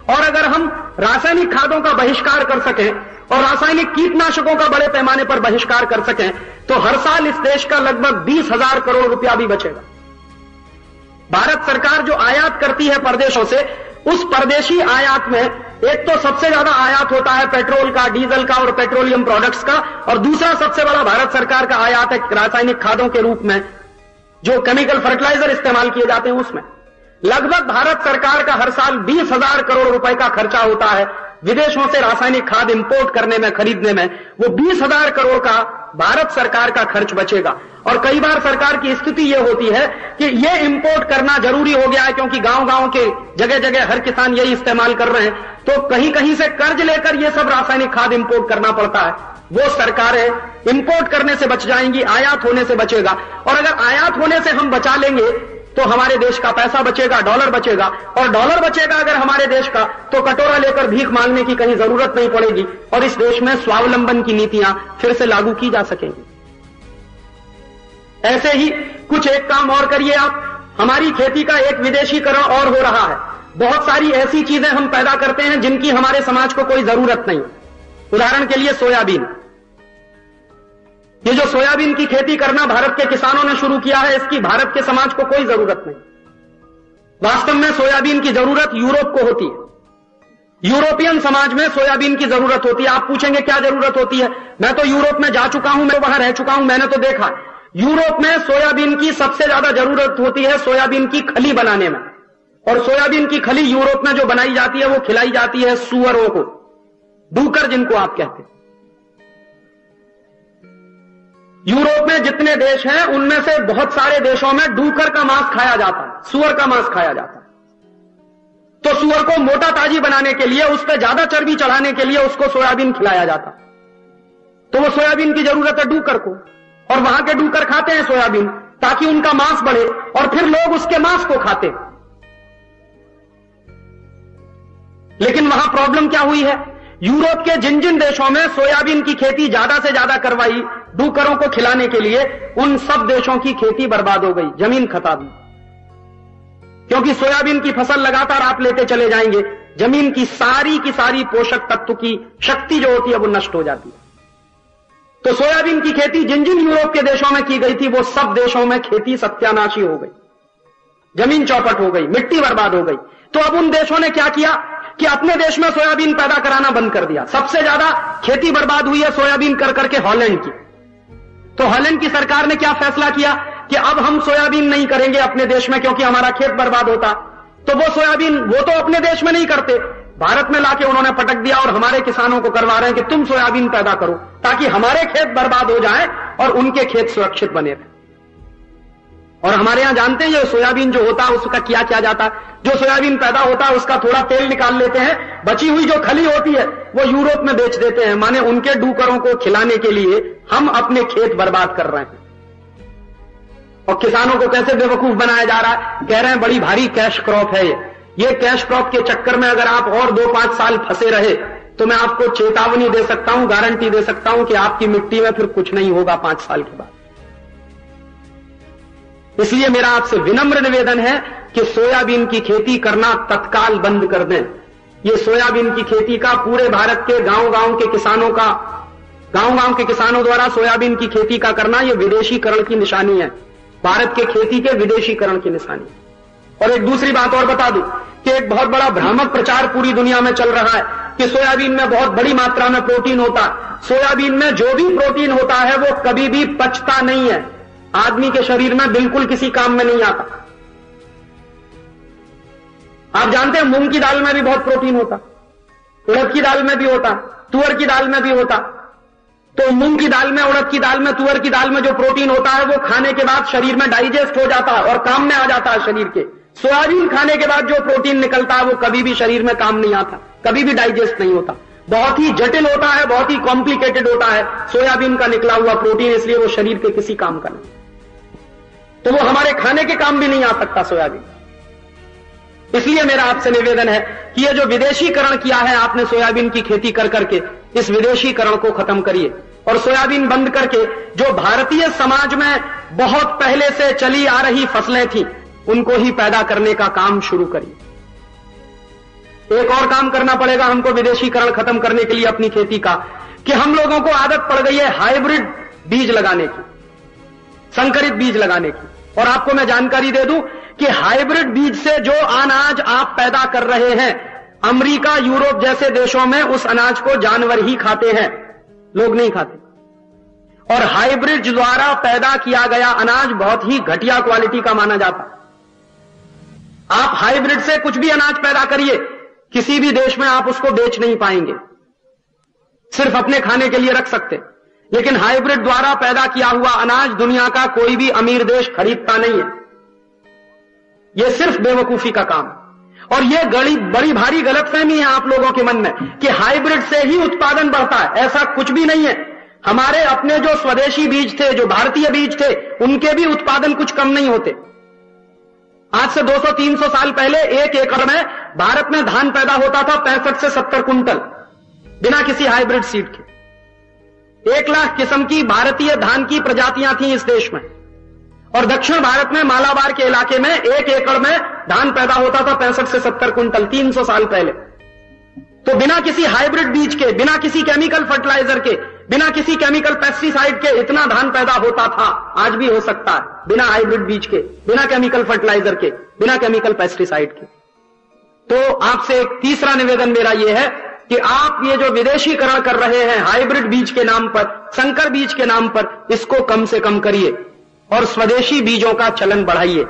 और अगर हम रासायनिक खादों का बहिष्कार कर सकें और रासायनिक कीटनाशकों का बड़े पैमाने पर बहिष्कार कर सकें तो हर साल इस देश का लगभग 20,000 करोड़ रुपया भी बचेगा। भारत सरकार जो आयात करती है परदेशों से, उस परदेशी आयात में एक तो सबसे ज्यादा आयात होता है पेट्रोल का, डीजल का और पेट्रोलियम प्रोडक्ट्स का, और दूसरा सबसे बड़ा भारत सरकार का आयात है रासायनिक खादों के रूप में जो केमिकल फर्टिलाइजर इस्तेमाल किए जाते हैं उसमें। लगभग भारत सरकार का हर साल 20,000 करोड़ रुपए का खर्चा होता है विदेशों से रासायनिक खाद इंपोर्ट करने में, खरीदने में। वो 20,000 करोड़ का भारत सरकार का खर्च बचेगा। और कई बार सरकार की स्थिति यह होती है कि ये इंपोर्ट करना जरूरी हो गया है क्योंकि गांव-गांव के जगह जगह हर किसान यही इस्तेमाल कर रहे हैं, तो कहीं कहीं से कर्ज लेकर ये सब रासायनिक खाद इंपोर्ट करना पड़ता है। वो सरकारें इंपोर्ट करने से बच जाएंगी, आयात होने से बचेगा। और अगर आयात होने से हम बचा लेंगे तो हमारे देश का पैसा बचेगा, डॉलर बचेगा, और डॉलर बचेगा अगर हमारे देश का तो कटोरा लेकर भीख मांगने की कहीं जरूरत नहीं पड़ेगी और इस देश में स्वावलंबन की नीतियां फिर से लागू की जा सकेंगी। ऐसे ही कुछ एक काम और करिए आप। हमारी खेती का एक विदेशीकरण और हो रहा है। बहुत सारी ऐसी चीजें हम पैदा करते हैं जिनकी हमारे समाज को कोई जरूरत नहीं। उदाहरण के लिए सोयाबीन। ये जो सोयाबीन की खेती करना भारत के किसानों ने शुरू किया है, इसकी भारत के समाज को कोई जरूरत नहीं। वास्तव में सोयाबीन की जरूरत यूरोप को होती है। यूरोपियन समाज में सोयाबीन की जरूरत होती है। आप पूछेंगे क्या जरूरत होती है? मैं तो यूरोप में जा चुका हूं, मैं वहां रह चुका हूं, मैंने तो देखा। यूरोप में सोयाबीन की सबसे ज्यादा जरूरत होती है सोयाबीन की खली बनाने में। और सोयाबीन की खली यूरोप में जो बनाई जाती है वो खिलाई जाती है सुअरों को, डूकर जिनको आप कहते हैं। यूरोप में जितने देश हैं उनमें से बहुत सारे देशों में डूकर का मांस खाया जाता है, सुअर का मांस खाया जाता है। तो सुअर को मोटा ताजी बनाने के लिए, उस पर ज्यादा चर्बी चढ़ाने के लिए उसको सोयाबीन खिलाया जाता। तो वो सोयाबीन की जरूरत है डूकर को, और वहां के डूकर खाते हैं सोयाबीन ताकि उनका मांस बढ़े और फिर लोग उसके मांस को खाते। लेकिन वहां प्रॉब्लम क्या हुई है यूरोप के जिन जिन देशों में सोयाबीन की खेती ज्यादा से ज्यादा करवाई डूकरों को खिलाने के लिए, उन सब देशों की खेती बर्बाद हो गई, जमीन खत्म। क्योंकि सोयाबीन की फसल लगातार आप लेते चले जाएंगे, जमीन की सारी पोषक तत्व की शक्ति जो होती है वो नष्ट हो जाती है। तो सोयाबीन की खेती जिन जिन यूरोप के देशों में की गई थी, वो सब देशों में खेती सत्यानाशी हो गई, जमीन चौपट हो गई, मिट्टी बर्बाद हो गई। तो अब उन देशों ने क्या किया कि अपने देश में सोयाबीन पैदा कराना बंद कर दिया। सबसे ज्यादा खेती बर्बाद हुई है सोयाबीन कर करके हॉलैंड की। तो हॉलैंड की सरकार ने क्या फैसला किया कि अब हम सोयाबीन नहीं करेंगे अपने देश में, क्योंकि हमारा खेत बर्बाद होता। तो वो सोयाबीन वो तो अपने देश में नहीं करते, भारत में लाके उन्होंने पटक दिया और हमारे किसानों को करवा रहे हैं कि तुम सोयाबीन पैदा करो ताकि हमारे खेत बर्बाद हो जाएं और उनके खेत सुरक्षित बने रहे। और हमारे यहां जानते हैं ये सोयाबीन जो होता है उसका क्या किया जाता है। जो सोयाबीन पैदा होता है उसका थोड़ा तेल निकाल लेते हैं, बची हुई जो खली होती है वो यूरोप में बेच देते हैं। माने उनके डूकरों को खिलाने के लिए हम अपने खेत बर्बाद कर रहे हैं। और किसानों को कैसे बेवकूफ बनाया जा रहा है, कह रहे हैं बड़ी भारी कैश क्रॉप है ये कैश क्रॉप के चक्कर में अगर आप और 2-5 साल फंसे रहे तो मैं आपको चेतावनी दे सकता हूं, गारंटी दे सकता हूं कि आपकी मिट्टी में फिर कुछ नहीं होगा 5 साल के बाद। इसलिए मेरा आपसे विनम्र निवेदन है कि सोयाबीन की खेती करना तत्काल बंद कर दें। ये सोयाबीन की खेती का पूरे भारत के गांव-गांव के किसानों द्वारा सोयाबीन की खेती का करना यह विदेशीकरण की निशानी है, भारत के खेती के विदेशीकरण की निशानी। और एक दूसरी बात और बता दूं कि एक बहुत बड़ा भ्रामक प्रचार पूरी दुनिया में चल रहा है कि सोयाबीन में बहुत बड़ी मात्रा में प्रोटीन होता है। सोयाबीन में जो भी प्रोटीन होता है वो कभी भी पचता नहीं है, आदमी के शरीर में बिल्कुल किसी काम में नहीं आता। आप जानते हैं मूंग की दाल में भी बहुत प्रोटीन होता, उड़द की दाल में भी होता, तुअर की दाल में भी होता। तो मूंग की दाल में, उड़द की दाल में, तुअर की दाल में जो प्रोटीन होता है वो खाने के बाद शरीर में डाइजेस्ट हो जाता है और काम में आ जाता है शरीर के। सोयाबीन खाने के बाद जो प्रोटीन निकलता है वो कभी भी शरीर में काम नहीं आता, कभी भी डाइजेस्ट नहीं होता, बहुत ही जटिल होता है, बहुत ही कॉम्प्लिकेटेड होता है सोयाबीन का निकला हुआ प्रोटीन, इसलिए वो शरीर के किसी काम का नहीं। तो वो हमारे खाने के काम भी नहीं आ सकता सोयाबीन। इसलिए मेरा आपसे निवेदन है कि ये जो विदेशीकरण किया है आपने सोयाबीन की खेती कर करके, इस विदेशीकरण को खत्म करिए और सोयाबीन बंद करके जो भारतीय समाज में बहुत पहले से चली आ रही फसलें थी उनको ही पैदा करने का काम शुरू करिए। एक और काम करना पड़ेगा हमको विदेशीकरण खत्म करने के लिए अपनी खेती का, कि हम लोगों को आदत पड़ गई है हाइब्रिड बीज लगाने की, संकरित बीज लगाने की। और आपको मैं जानकारी दे दूं कि हाइब्रिड बीज से जो अनाज आप पैदा कर रहे हैं, अमेरिका, यूरोप जैसे देशों में उस अनाज को जानवर ही खाते हैं, लोग नहीं खाते। और हाइब्रिड द्वारा पैदा किया गया अनाज बहुत ही घटिया क्वालिटी का माना जाता है। आप हाइब्रिड से कुछ भी अनाज पैदा करिए, किसी भी देश में आप उसको बेच नहीं पाएंगे, सिर्फ अपने खाने के लिए रख सकते। लेकिन हाइब्रिड द्वारा पैदा किया हुआ अनाज दुनिया का कोई भी अमीर देश खरीदता नहीं है। यह सिर्फ बेवकूफी का काम। और यह बड़ी भारी गलतफहमी है आप लोगों के मन में कि हाइब्रिड से ही उत्पादन बढ़ता है, ऐसा कुछ भी नहीं है। हमारे अपने जो स्वदेशी बीज थे, जो भारतीय बीज थे, उनके भी उत्पादन कुछ कम नहीं होते। आज से 200-300 साल पहले 1 एकड़ में भारत में धान पैदा होता था 65 से 70 कुंटल, बिना किसी हाइब्रिड सीड के। 1 लाख किस्म की भारतीय धान की प्रजातियां थी इस देश में। और दक्षिण भारत में मालाबार के इलाके में 1 एकड़ में धान पैदा होता था 65 से 70 कुंटल 300 साल पहले। तो बिना किसी हाइब्रिड बीज के, बिना किसी केमिकल फर्टिलाइजर के, बिना किसी केमिकल पेस्टिसाइड के इतना धान पैदा होता था, आज भी हो सकता है, बिना हाइब्रिड बीज के, बिना केमिकल फर्टिलाइजर के, बिना केमिकल पेस्टिसाइड के। तो आपसे एक तीसरा निवेदन मेरा यह है कि आप ये जो विदेशीकरण कर रहे हैं हाइब्रिड बीज के नाम पर, संकर बीज के नाम पर, इसको कम से कम करिए और स्वदेशी बीजों का चलन बढ़ाइए।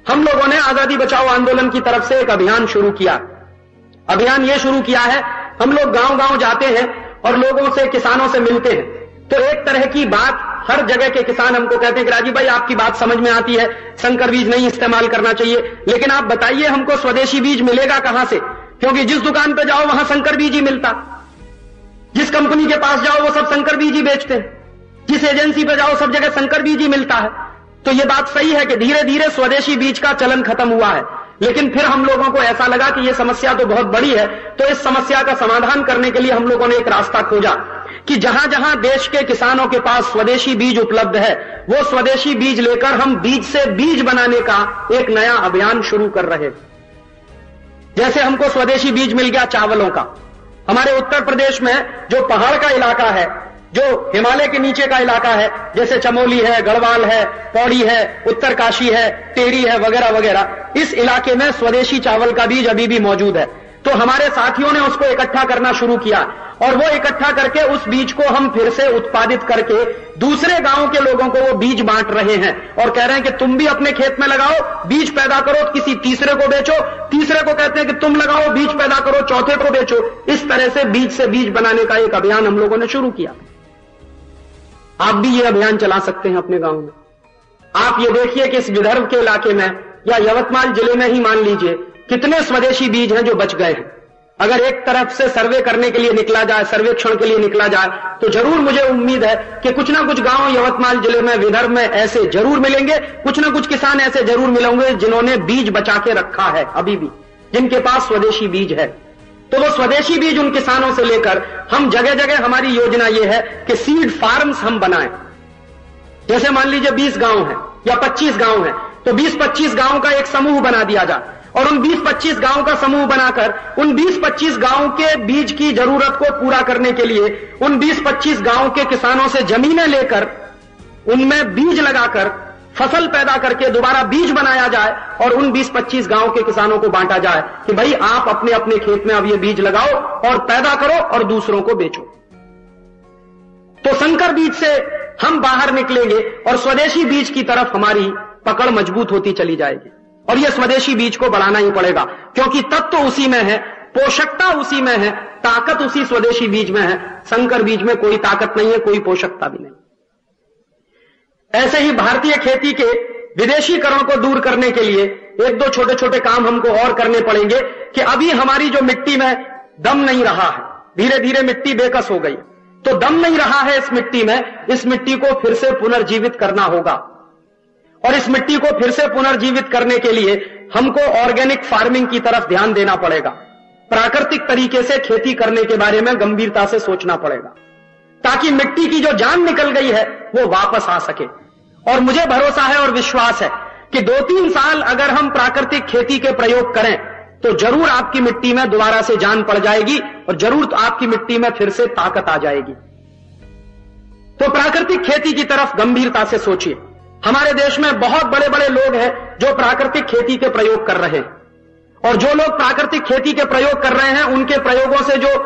हम लोगों ने आजादी बचाओ आंदोलन की तरफ से एक अभियान शुरू किया। अभियान यह शुरू किया है, हम लोग गांव-गांव जाते हैं और लोगों से, किसानों से मिलते हैं। तो एक तरह की बात हर जगह के किसान हमको कहते हैं कि राजीव भाई आपकी बात समझ में आती है, संकर बीज नहीं इस्तेमाल करना चाहिए, लेकिन आप बताइए हमको स्वदेशी बीज मिलेगा कहां से? क्योंकि जिस दुकान पे जाओ वहां संकर बीज ही मिलता, जिस कंपनी के पास जाओ वो सब संकर बीज ही बेचते हैं, जिस एजेंसी पे जाओ सब जगह संकर बीज ही मिलता है। तो ये बात सही है कि धीरे धीरे स्वदेशी बीज का चलन खत्म हुआ है, लेकिन फिर हम लोगों को ऐसा लगा कि यह समस्या तो बहुत बड़ी है, तो इस समस्या का समाधान करने के लिए हम लोगों ने एक रास्ता खोजा कि जहां जहां देश के किसानों के पास स्वदेशी बीज उपलब्ध है, वो स्वदेशी बीज लेकर हम बीज से बीज बनाने का एक नया अभियान शुरू कर रहे। जैसे हमको स्वदेशी बीज मिल गया चावलों का। हमारे उत्तर प्रदेश में जो पहाड़ का इलाका है, जो हिमालय के नीचे का इलाका है, जैसे चमोली है, गढ़वाल है, पौड़ी है, उत्तरकाशी है, टेरी है, वगैरह वगैरह, इस इलाके में स्वदेशी चावल का बीज अभी भी मौजूद है। तो हमारे साथियों ने उसको इकट्ठा करना शुरू किया और वो इकट्ठा करके उस बीज को हम फिर से उत्पादित करके दूसरे गांवों के लोगों को वो बीज बांट रहे हैं और कह रहे हैं कि तुम भी अपने खेत में लगाओ, बीज पैदा करो, किसी तीसरे को बेचो, तीसरे को कहते हैं कि तुम लगाओ, बीज पैदा करो, चौथे को बेचो। इस तरह से बीज बनाने का एक अभियान हम लोगों ने शुरू किया। आप भी ये अभियान चला सकते हैं अपने गांव में। आप ये देखिए कि इस विदर्भ के इलाके में या यवतमाल जिले में ही मान लीजिए कितने स्वदेशी बीज हैं जो बच गए हैं। अगर एक तरफ से सर्वे करने के लिए निकला जाए, सर्वेक्षण के लिए निकला जाए, तो जरूर मुझे उम्मीद है कि कुछ ना कुछ गांव यवतमाल जिले में, विदर्भ में ऐसे जरूर मिलेंगे, कुछ ना कुछ किसान ऐसे जरूर मिलेंगे जिन्होंने बीज बचा के रखा है अभी भी, जिनके पास स्वदेशी बीज है। तो वो स्वदेशी बीज उन किसानों से लेकर हम जगह जगह, हमारी योजना ये है कि सीड फार्म्स हम बनाएं। जैसे मान लीजिए 20 गांव है या 25 गांव है, तो 20-25 गांव का एक समूह बना दिया जाए और उन 20-25 गांव का समूह बनाकर उन 20-25 गांव के बीज की जरूरत को पूरा करने के लिए उन 20-25 गांव के किसानों से जमीनें लेकर उनमें बीज लगाकर फसल पैदा करके दोबारा बीज बनाया जाए और उन 20-25 गांव के किसानों को बांटा जाए कि भाई आप अपने अपने खेत में अब ये बीज लगाओ और पैदा करो और दूसरों को बेचो। तो संकर बीज से हम बाहर निकलेंगे और स्वदेशी बीज की तरफ हमारी पकड़ मजबूत होती चली जाएगी। और यह स्वदेशी बीज को बढ़ाना ही पड़ेगा, क्योंकि तत्व उसी में है, पोषकता उसी में है, ताकत उसी स्वदेशी बीज में है। संकर बीज में कोई ताकत नहीं है, कोई पोषकता भी नहीं। ऐसे ही भारतीय खेती के विदेशीकरण को दूर करने के लिए एक दो छोटे छोटे काम हमको और करने पड़ेंगे कि अभी हमारी जो मिट्टी में दम नहीं रहा है, धीरे धीरे मिट्टी बेकस हो गई, तो दम नहीं रहा है इस मिट्टी में, इस मिट्टी को फिर से पुनर्जीवित करना होगा। और इस मिट्टी को फिर से पुनर्जीवित करने के लिए हमको ऑर्गेनिक फार्मिंग की तरफ ध्यान देना पड़ेगा। प्राकृतिक तरीके से खेती करने के बारे में गंभीरता से सोचना पड़ेगा, ताकि मिट्टी की जो जान निकल गई है वो वापस आ सके। और मुझे भरोसा है और विश्वास है कि 2-3 साल अगर हम प्राकृतिक खेती के प्रयोग करें तो जरूर आपकी मिट्टी में दोबारा से जान पड़ जाएगी और जरूर आपकी मिट्टी में फिर से ताकत आ जाएगी। तो प्राकृतिक खेती की तरफ गंभीरता से सोचिए। हमारे देश में बहुत बड़े बड़े लोग हैं जो प्राकृतिक खेती के प्रयोग कर रहे हैं, और जो लोग प्राकृतिक खेती के प्रयोग कर रहे हैं उनके प्रयोगों से जो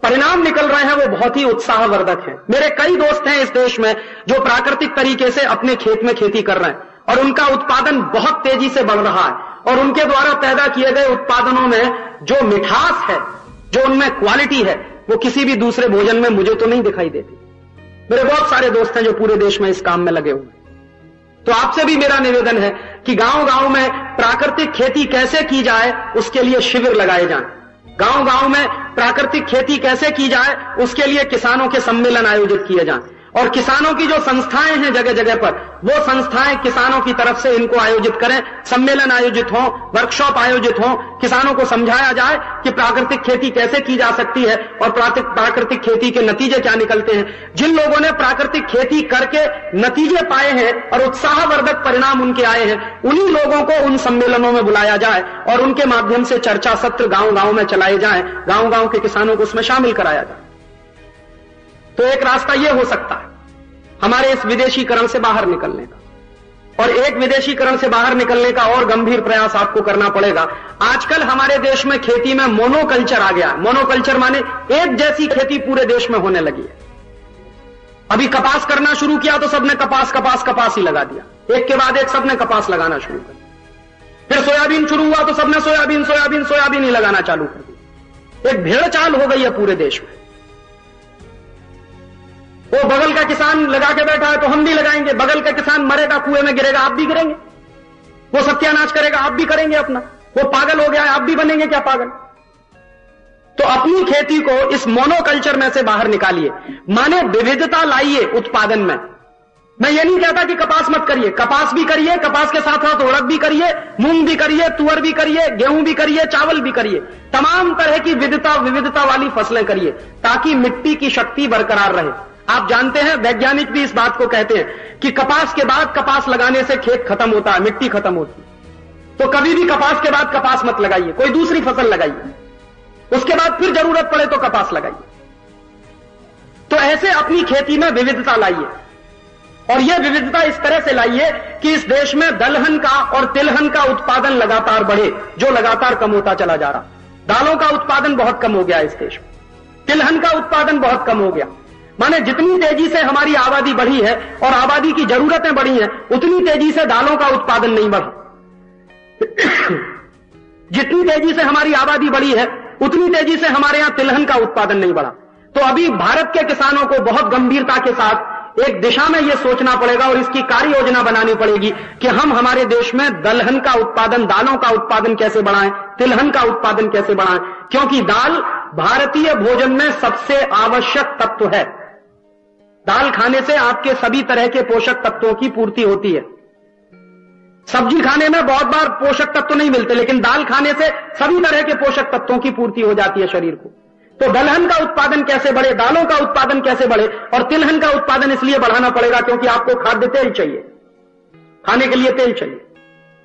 परिणाम निकल रहे हैं वो बहुत ही उत्साहवर्धक हैं। मेरे कई दोस्त हैं इस देश में जो प्राकृतिक तरीके से अपने खेत में खेती कर रहे हैं और उनका उत्पादन बहुत तेजी से बढ़ रहा है और उनके द्वारा पैदा किए गए उत्पादनों में जो मिठास है, जो उनमें क्वालिटी है, वो किसी भी दूसरे भोजन में मुझे तो नहीं दिखाई देती। मेरे बहुत सारे दोस्त हैं जो पूरे देश में इस काम में लगे हुए हैं। तो आपसे भी मेरा निवेदन है कि गांव गांव में प्राकृतिक खेती कैसे की जाए उसके लिए शिविर लगाए जाएं। गांव गांव में प्राकृतिक खेती कैसे की जाए उसके लिए किसानों के सम्मेलन आयोजित किए जाएं, और किसानों की जो संस्थाएं हैं जगह जगह पर, वो संस्थाएं किसानों की तरफ से इनको आयोजित करें, सम्मेलन आयोजित हों, वर्कशॉप आयोजित हों, किसानों को समझाया जाए कि प्राकृतिक खेती कैसे की जा सकती है और प्राकृतिक खेती के नतीजे क्या निकलते हैं। जिन लोगों ने प्राकृतिक खेती करके नतीजे पाए हैं और उत्साहवर्धक परिणाम उनके आए हैं, उन्हीं लोगों को उन सम्मेलनों में बुलाया जाए और उनके माध्यम से चर्चा सत्र गांव गांव में चलाए जाएं, गांव गांव के किसानों को उसमें शामिल कराया जाए। तो एक रास्ता यह हो सकता है हमारे इस विदेशीकरण से बाहर निकलने का। और एक विदेशीकरण से बाहर निकलने का और गंभीर प्रयास आपको करना पड़ेगा। आजकल हमारे देश में खेती में मोनोकल्चर आ गया। मोनोकल्चर माने एक जैसी खेती पूरे देश में होने लगी है। अभी कपास करना शुरू किया तो सबने कपास ही लगा दिया, एक के बाद एक सबने कपास लगाना शुरू कर दिया। फिर सोयाबीन शुरू हुआ तो सबने सोयाबीन ही लगाना चालू कर दिया। एक भेड़ चाल हो गई है पूरे देश में। वो बगल का किसान लगा के बैठा है तो हम भी लगाएंगे, बगल का किसान मरेगा, कुएं में गिरेगा, आप भी गिरेंगे। वो सत्यानाश करेगा, आप भी करेंगे अपना। वो पागल हो गया है, आप भी बनेंगे क्या पागल? तो अपनी खेती को इस मोनोकल्चर में से बाहर निकालिए, माने विविधता लाइए उत्पादन में। मैं ये नहीं कहता कि कपास मत करिए, कपास भी करिए, कपास के साथ साथ उड़द भी करिए, मूंग भी करिए, तुअर भी करिए, गेहूं भी करिए, चावल भी करिए, तमाम तरह की विविधता वाली फसलें करिए ताकि मिट्टी की शक्ति बरकरार रहे। आप जानते हैं, वैज्ञानिक भी इस बात को कहते हैं कि कपास के बाद कपास लगाने से खेत खत्म होता है, मिट्टी खत्म होती है। तो कभी भी कपास के बाद कपास मत लगाइए, कोई दूसरी फसल लगाइए, उसके बाद फिर जरूरत पड़े तो कपास लगाइए। तो ऐसे अपनी खेती में विविधता लाइए, और यह विविधता इस तरह से लाइए कि इस देश में दलहन का और तिलहन का उत्पादन लगातार बढ़े, जो लगातार कम होता चला जा रहा। दालों का उत्पादन बहुत कम हो गया इस देश में, तिलहन का उत्पादन बहुत कम हो गया। माने जितनी तेजी से हमारी आबादी बढ़ी है और आबादी की जरूरतें बढ़ी हैं, उतनी तेजी से दालों का उत्पादन नहीं बढ़ा। जितनी तेजी से हमारी आबादी बढ़ी है, उतनी तेजी से हमारे यहां तिलहन का उत्पादन नहीं बढ़ा। तो अभी भारत के किसानों को बहुत गंभीरता के साथ एक दिशा में यह सोचना पड़ेगा और इसकी कार्य योजना बनानी पड़ेगी कि हम हमारे देश में दलहन का उत्पादन, दालों का उत्पादन कैसे बढ़ाएं, तिलहन का उत्पादन कैसे बढ़ाएं, क्योंकि दाल भारतीय भोजन में सबसे आवश्यक तत्व है। दाल खाने से आपके सभी तरह के पोषक तत्वों की पूर्ति होती है। सब्जी खाने में बहुत बार पोषक तत्व नहीं मिलते, लेकिन दाल खाने से सभी तरह के पोषक तत्वों की पूर्ति हो जाती है शरीर को। तो दलहन का उत्पादन कैसे बढ़े, दालों का उत्पादन कैसे बढ़े, और तिलहन का उत्पादन इसलिए बढ़ाना पड़ेगा क्योंकि आपको खाद्य तेल चाहिए, खाने के लिए तेल चाहिए।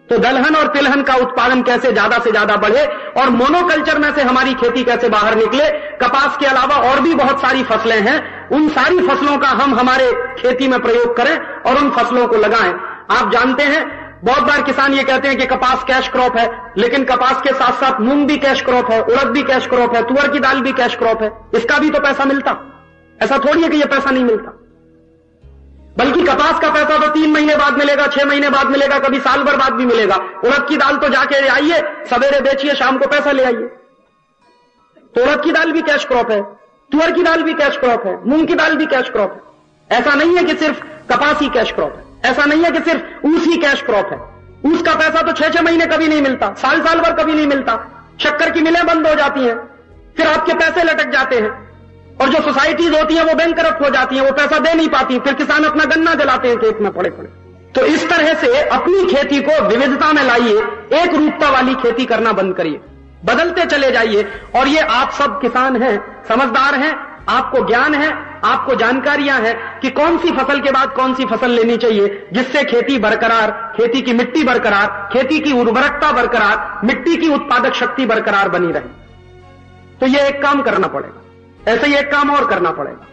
तो दलहन और तिलहन का उत्पादन कैसे ज्यादा से ज्यादा बढ़े और मोनोकल्चर में से हमारी खेती कैसे बाहर निकले। कपास के अलावा और भी बहुत सारी फसलें हैं, उन सारी फसलों का हम हमारे खेती में प्रयोग करें और उन फसलों को लगाएं। आप जानते हैं, बहुत बार किसान ये कहते हैं कि कपास कैश क्रॉप है, लेकिन कपास के साथ साथ मूंग भी कैश क्रॉप है, उड़द भी कैश क्रॉप है, तुअर की दाल भी कैश क्रॉप है, इसका भी तो पैसा मिलता। ऐसा थोड़ी है कि यह पैसा नहीं मिलता, बल्कि कपास का पैसा तो 3 महीने बाद मिलेगा, 6 महीने बाद मिलेगा, कभी साल भर बाद भी मिलेगा। उड़द की दाल तो जाके आइए, सवेरे बेचिए, शाम को पैसा ले आइए। तो उड़द की दाल भी कैश क्रॉप है, तुअर की दाल भी कैश क्रॉप है, मूंग की दाल भी कैश क्रॉप है। ऐसा नहीं है कि सिर्फ कपास ही कैश क्रॉप है, ऐसा नहीं है कि सिर्फ ऊस ही कैश क्रॉप है। ऊस का पैसा तो 6-6 महीने कभी नहीं मिलता, साल भर कभी नहीं मिलता। शक्कर की मिलें बंद हो जाती हैं, फिर आपके पैसे लटक जाते हैं, और जो सोसाइटीज होती हैं वो बैंक हो जाती हैं, वो पैसा दे नहीं पाती, फिर किसान अपना गन्ना जलाते हैं खेत में पड़े पड़े। तो इस तरह से अपनी खेती को विविधता में लाइए, एक रूपता वाली खेती करना बंद करिए, बदलते चले जाइए। और ये आप सब किसान हैं, समझदार हैं, आपको ज्ञान है, आपको जानकारियां हैं कि कौन सी फसल के बाद कौन सी फसल लेनी चाहिए, जिससे खेती बरकरार, खेती की मिट्टी बरकरार, खेती की उर्वरकता बरकरार, मिट्टी की उत्पादक शक्ति बरकरार बनी रहे। तो यह एक काम करना पड़ेगा। ऐसे ही एक काम और करना पड़ेगा।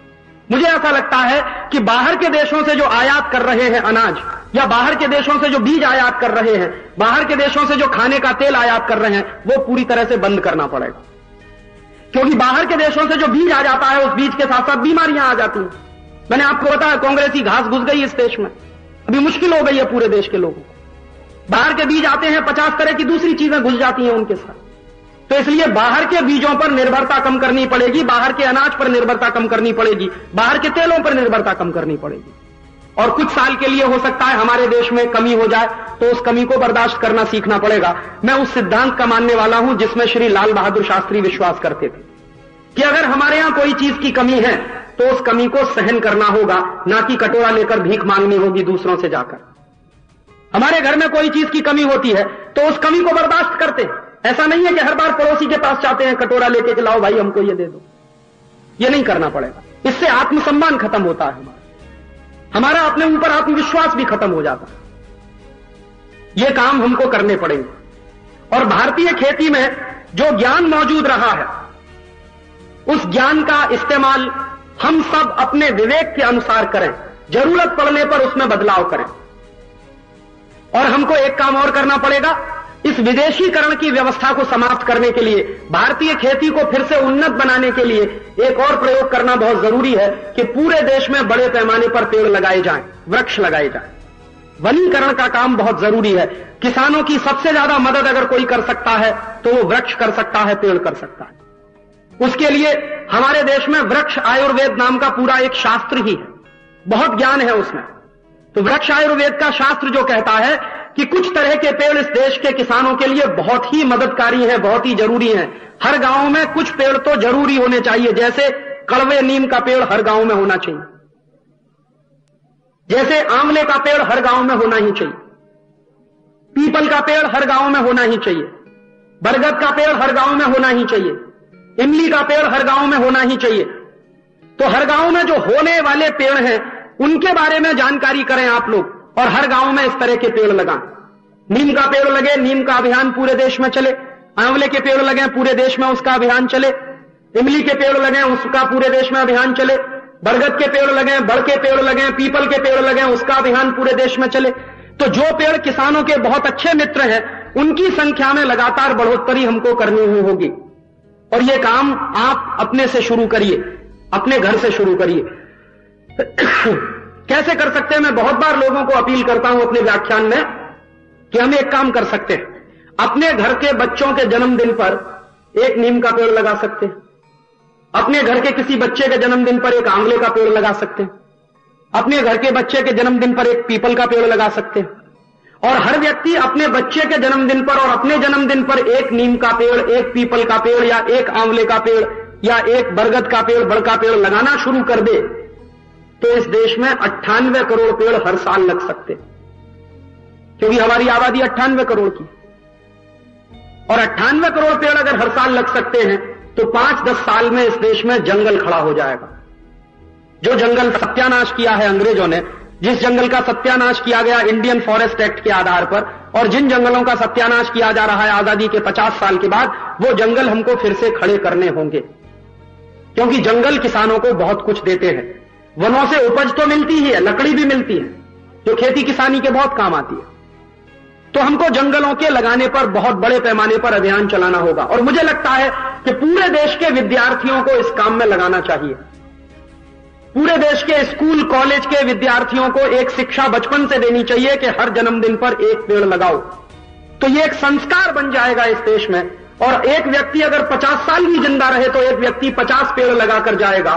मुझे ऐसा लगता है कि बाहर के देशों से जो आयात कर रहे हैं अनाज, या बाहर के देशों से जो बीज आयात कर रहे हैं, बाहर के देशों से जो खाने का तेल आयात कर रहे हैं, वो पूरी तरह से बंद करना पड़ेगा। क्योंकि बाहर के देशों से जो बीज आ जाता है, उस बीज के साथ साथ बीमारियां आ जाती हैं। मैंने आपको बताया, कांग्रेसी घास घुस गई इस देश में, अभी मुश्किल हो गई है पूरे देश के लोगों को। बाहर के बीज आते हैं, 50 तरह की दूसरी चीजें घुस जाती हैं उनके साथ। तो इसलिए बाहर के बीजों पर निर्भरता कम करनी पड़ेगी, बाहर के अनाज पर निर्भरता कम करनी पड़ेगी, बाहर के तेलों पर निर्भरता कम करनी पड़ेगी। और कुछ साल के लिए हो सकता है हमारे देश में कमी हो जाए, तो उस कमी को बर्दाश्त करना सीखना पड़ेगा। मैं उस सिद्धांत का मानने वाला हूं जिसमें श्री लाल बहादुर शास्त्री विश्वास करते थे कि अगर हमारे यहां कोई चीज की कमी है तो उस कमी को सहन करना होगा, ना कि कटोरा लेकर भीख मांगनी होगी दूसरों से जाकर। हमारे घर में कोई चीज की कमी होती है तो उस कमी को बर्दाश्त करते हैं। ऐसा नहीं है कि हर बार पड़ोसी के पास जाते हैं कटोरा लेके कि लाओ भाई हमको ये दे दो। ये नहीं करना पड़ेगा, इससे आत्मसम्मान खत्म होता है, हमारा अपने ऊपर आत्मविश्वास भी खत्म हो जाता है। ये काम हमको करने पड़ेंगे। और भारतीय खेती में जो ज्ञान मौजूद रहा है, उस ज्ञान का इस्तेमाल हम सब अपने विवेक के अनुसार करें, जरूरत पड़ने पर उसमें बदलाव करें। और हमको एक काम और करना पड़ेगा, इस विदेशीकरण की व्यवस्था को समाप्त करने के लिए, भारतीय खेती को फिर से उन्नत बनाने के लिए एक और प्रयोग करना बहुत जरूरी है कि पूरे देश में बड़े पैमाने पर पेड़ लगाए जाएं, वृक्ष लगाए जाएं। वनीकरण का काम बहुत जरूरी है। किसानों की सबसे ज्यादा मदद अगर कोई कर सकता है तो वो वृक्ष कर सकता है, पेड़ कर सकता है। उसके लिए हमारे देश में वृक्ष आयुर्वेद नाम का पूरा एक शास्त्र ही है, बहुत ज्ञान है उसमें। तो वृक्ष आयुर्वेद का शास्त्र जो कहता है कि कुछ तरह के पेड़ इस देश के किसानों के लिए बहुत ही मददकारी हैं, बहुत ही जरूरी हैं। हर गांव में कुछ पेड़ तो जरूरी होने चाहिए, जैसे कड़वे नीम का पेड़ हर गांव में होना चाहिए, जैसे आंवले का पेड़ हर गांव में होना ही चाहिए, पीपल का पेड़ हर गांव में होना ही चाहिए, बरगद का पेड़ हर गांव में होना ही चाहिए, इमली का पेड़ हर गांव में होना ही चाहिए। तो हर गांव में जो होने वाले पेड़ हैं उनके बारे में जानकारी करें आप लोग और हर गांव में इस तरह के पेड़ लगाएं। नीम का पेड़ लगे, नीम का अभियान पूरे देश में चले, आंवले के पेड़ लगे, पूरे देश में उसका अभियान चले, इमली के पेड़ लगे, उसका पूरे देश में अभियान चले, बरगद के पेड़ लगे, बड़ के पेड़ लगे, पीपल के पेड़ लगे, उसका अभियान पूरे देश में चले। तो जो पेड़ किसानों के बहुत अच्छे मित्र हैं उनकी संख्या में लगातार बढ़ोतरी हमको करनी हुई होगी। और यह काम आप अपने से शुरू करिए, अपने घर से शुरू करिए। कैसे कर सकते हैं? मैं बहुत बार लोगों को अपील करता हूं अपने व्याख्यान में कि हम एक काम कर सकते हैं, अपने घर के बच्चों के जन्मदिन पर एक नीम का पेड़ लगा सकते हैं, अपने घर के किसी बच्चे के जन्मदिन पर एक आंवले का पेड़ लगा सकते हैं, अपने घर के बच्चे के जन्मदिन पर एक पीपल का पेड़ लगा सकते हैं। और हर व्यक्ति अपने बच्चे के जन्मदिन पर और अपने जन्मदिन पर एक नीम का पेड़, एक पीपल का पेड़ या एक आंवले का पेड़ या एक बरगद का पेड़, बड़ का पेड़ लगाना शुरू कर दे तो इस देश में 98 करोड़ पेड़ हर साल लग सकते, क्योंकि हमारी आबादी 98 करोड़ की। और 98 करोड़ पेड़ अगर हर साल लग सकते हैं तो 5-10 साल में इस देश में जंगल खड़ा हो जाएगा। जो जंगल सत्यानाश किया है अंग्रेजों ने, जिस जंगल का सत्यानाश किया गया इंडियन फॉरेस्ट एक्ट के आधार पर, और जिन जंगलों का सत्यानाश किया जा रहा है आजादी के 50 साल के बाद, वो जंगल हमको फिर से खड़े करने होंगे। क्योंकि जंगल किसानों को बहुत कुछ देते हैं। वनों से उपज तो मिलती ही है, लकड़ी भी मिलती है जो खेती किसानी के बहुत काम आती है। तो हमको जंगलों के लगाने पर बहुत बड़े पैमाने पर अभियान चलाना होगा। और मुझे लगता है कि पूरे देश के विद्यार्थियों को इस काम में लगाना चाहिए। पूरे देश के स्कूल कॉलेज के विद्यार्थियों को एक शिक्षा बचपन से देनी चाहिए कि हर जन्मदिन पर एक पेड़ लगाओ। तो ये एक संस्कार बन जाएगा इस देश में। और एक व्यक्ति अगर 50 साल भी जिंदा रहे तो एक व्यक्ति 50 पेड़ लगाकर जाएगा।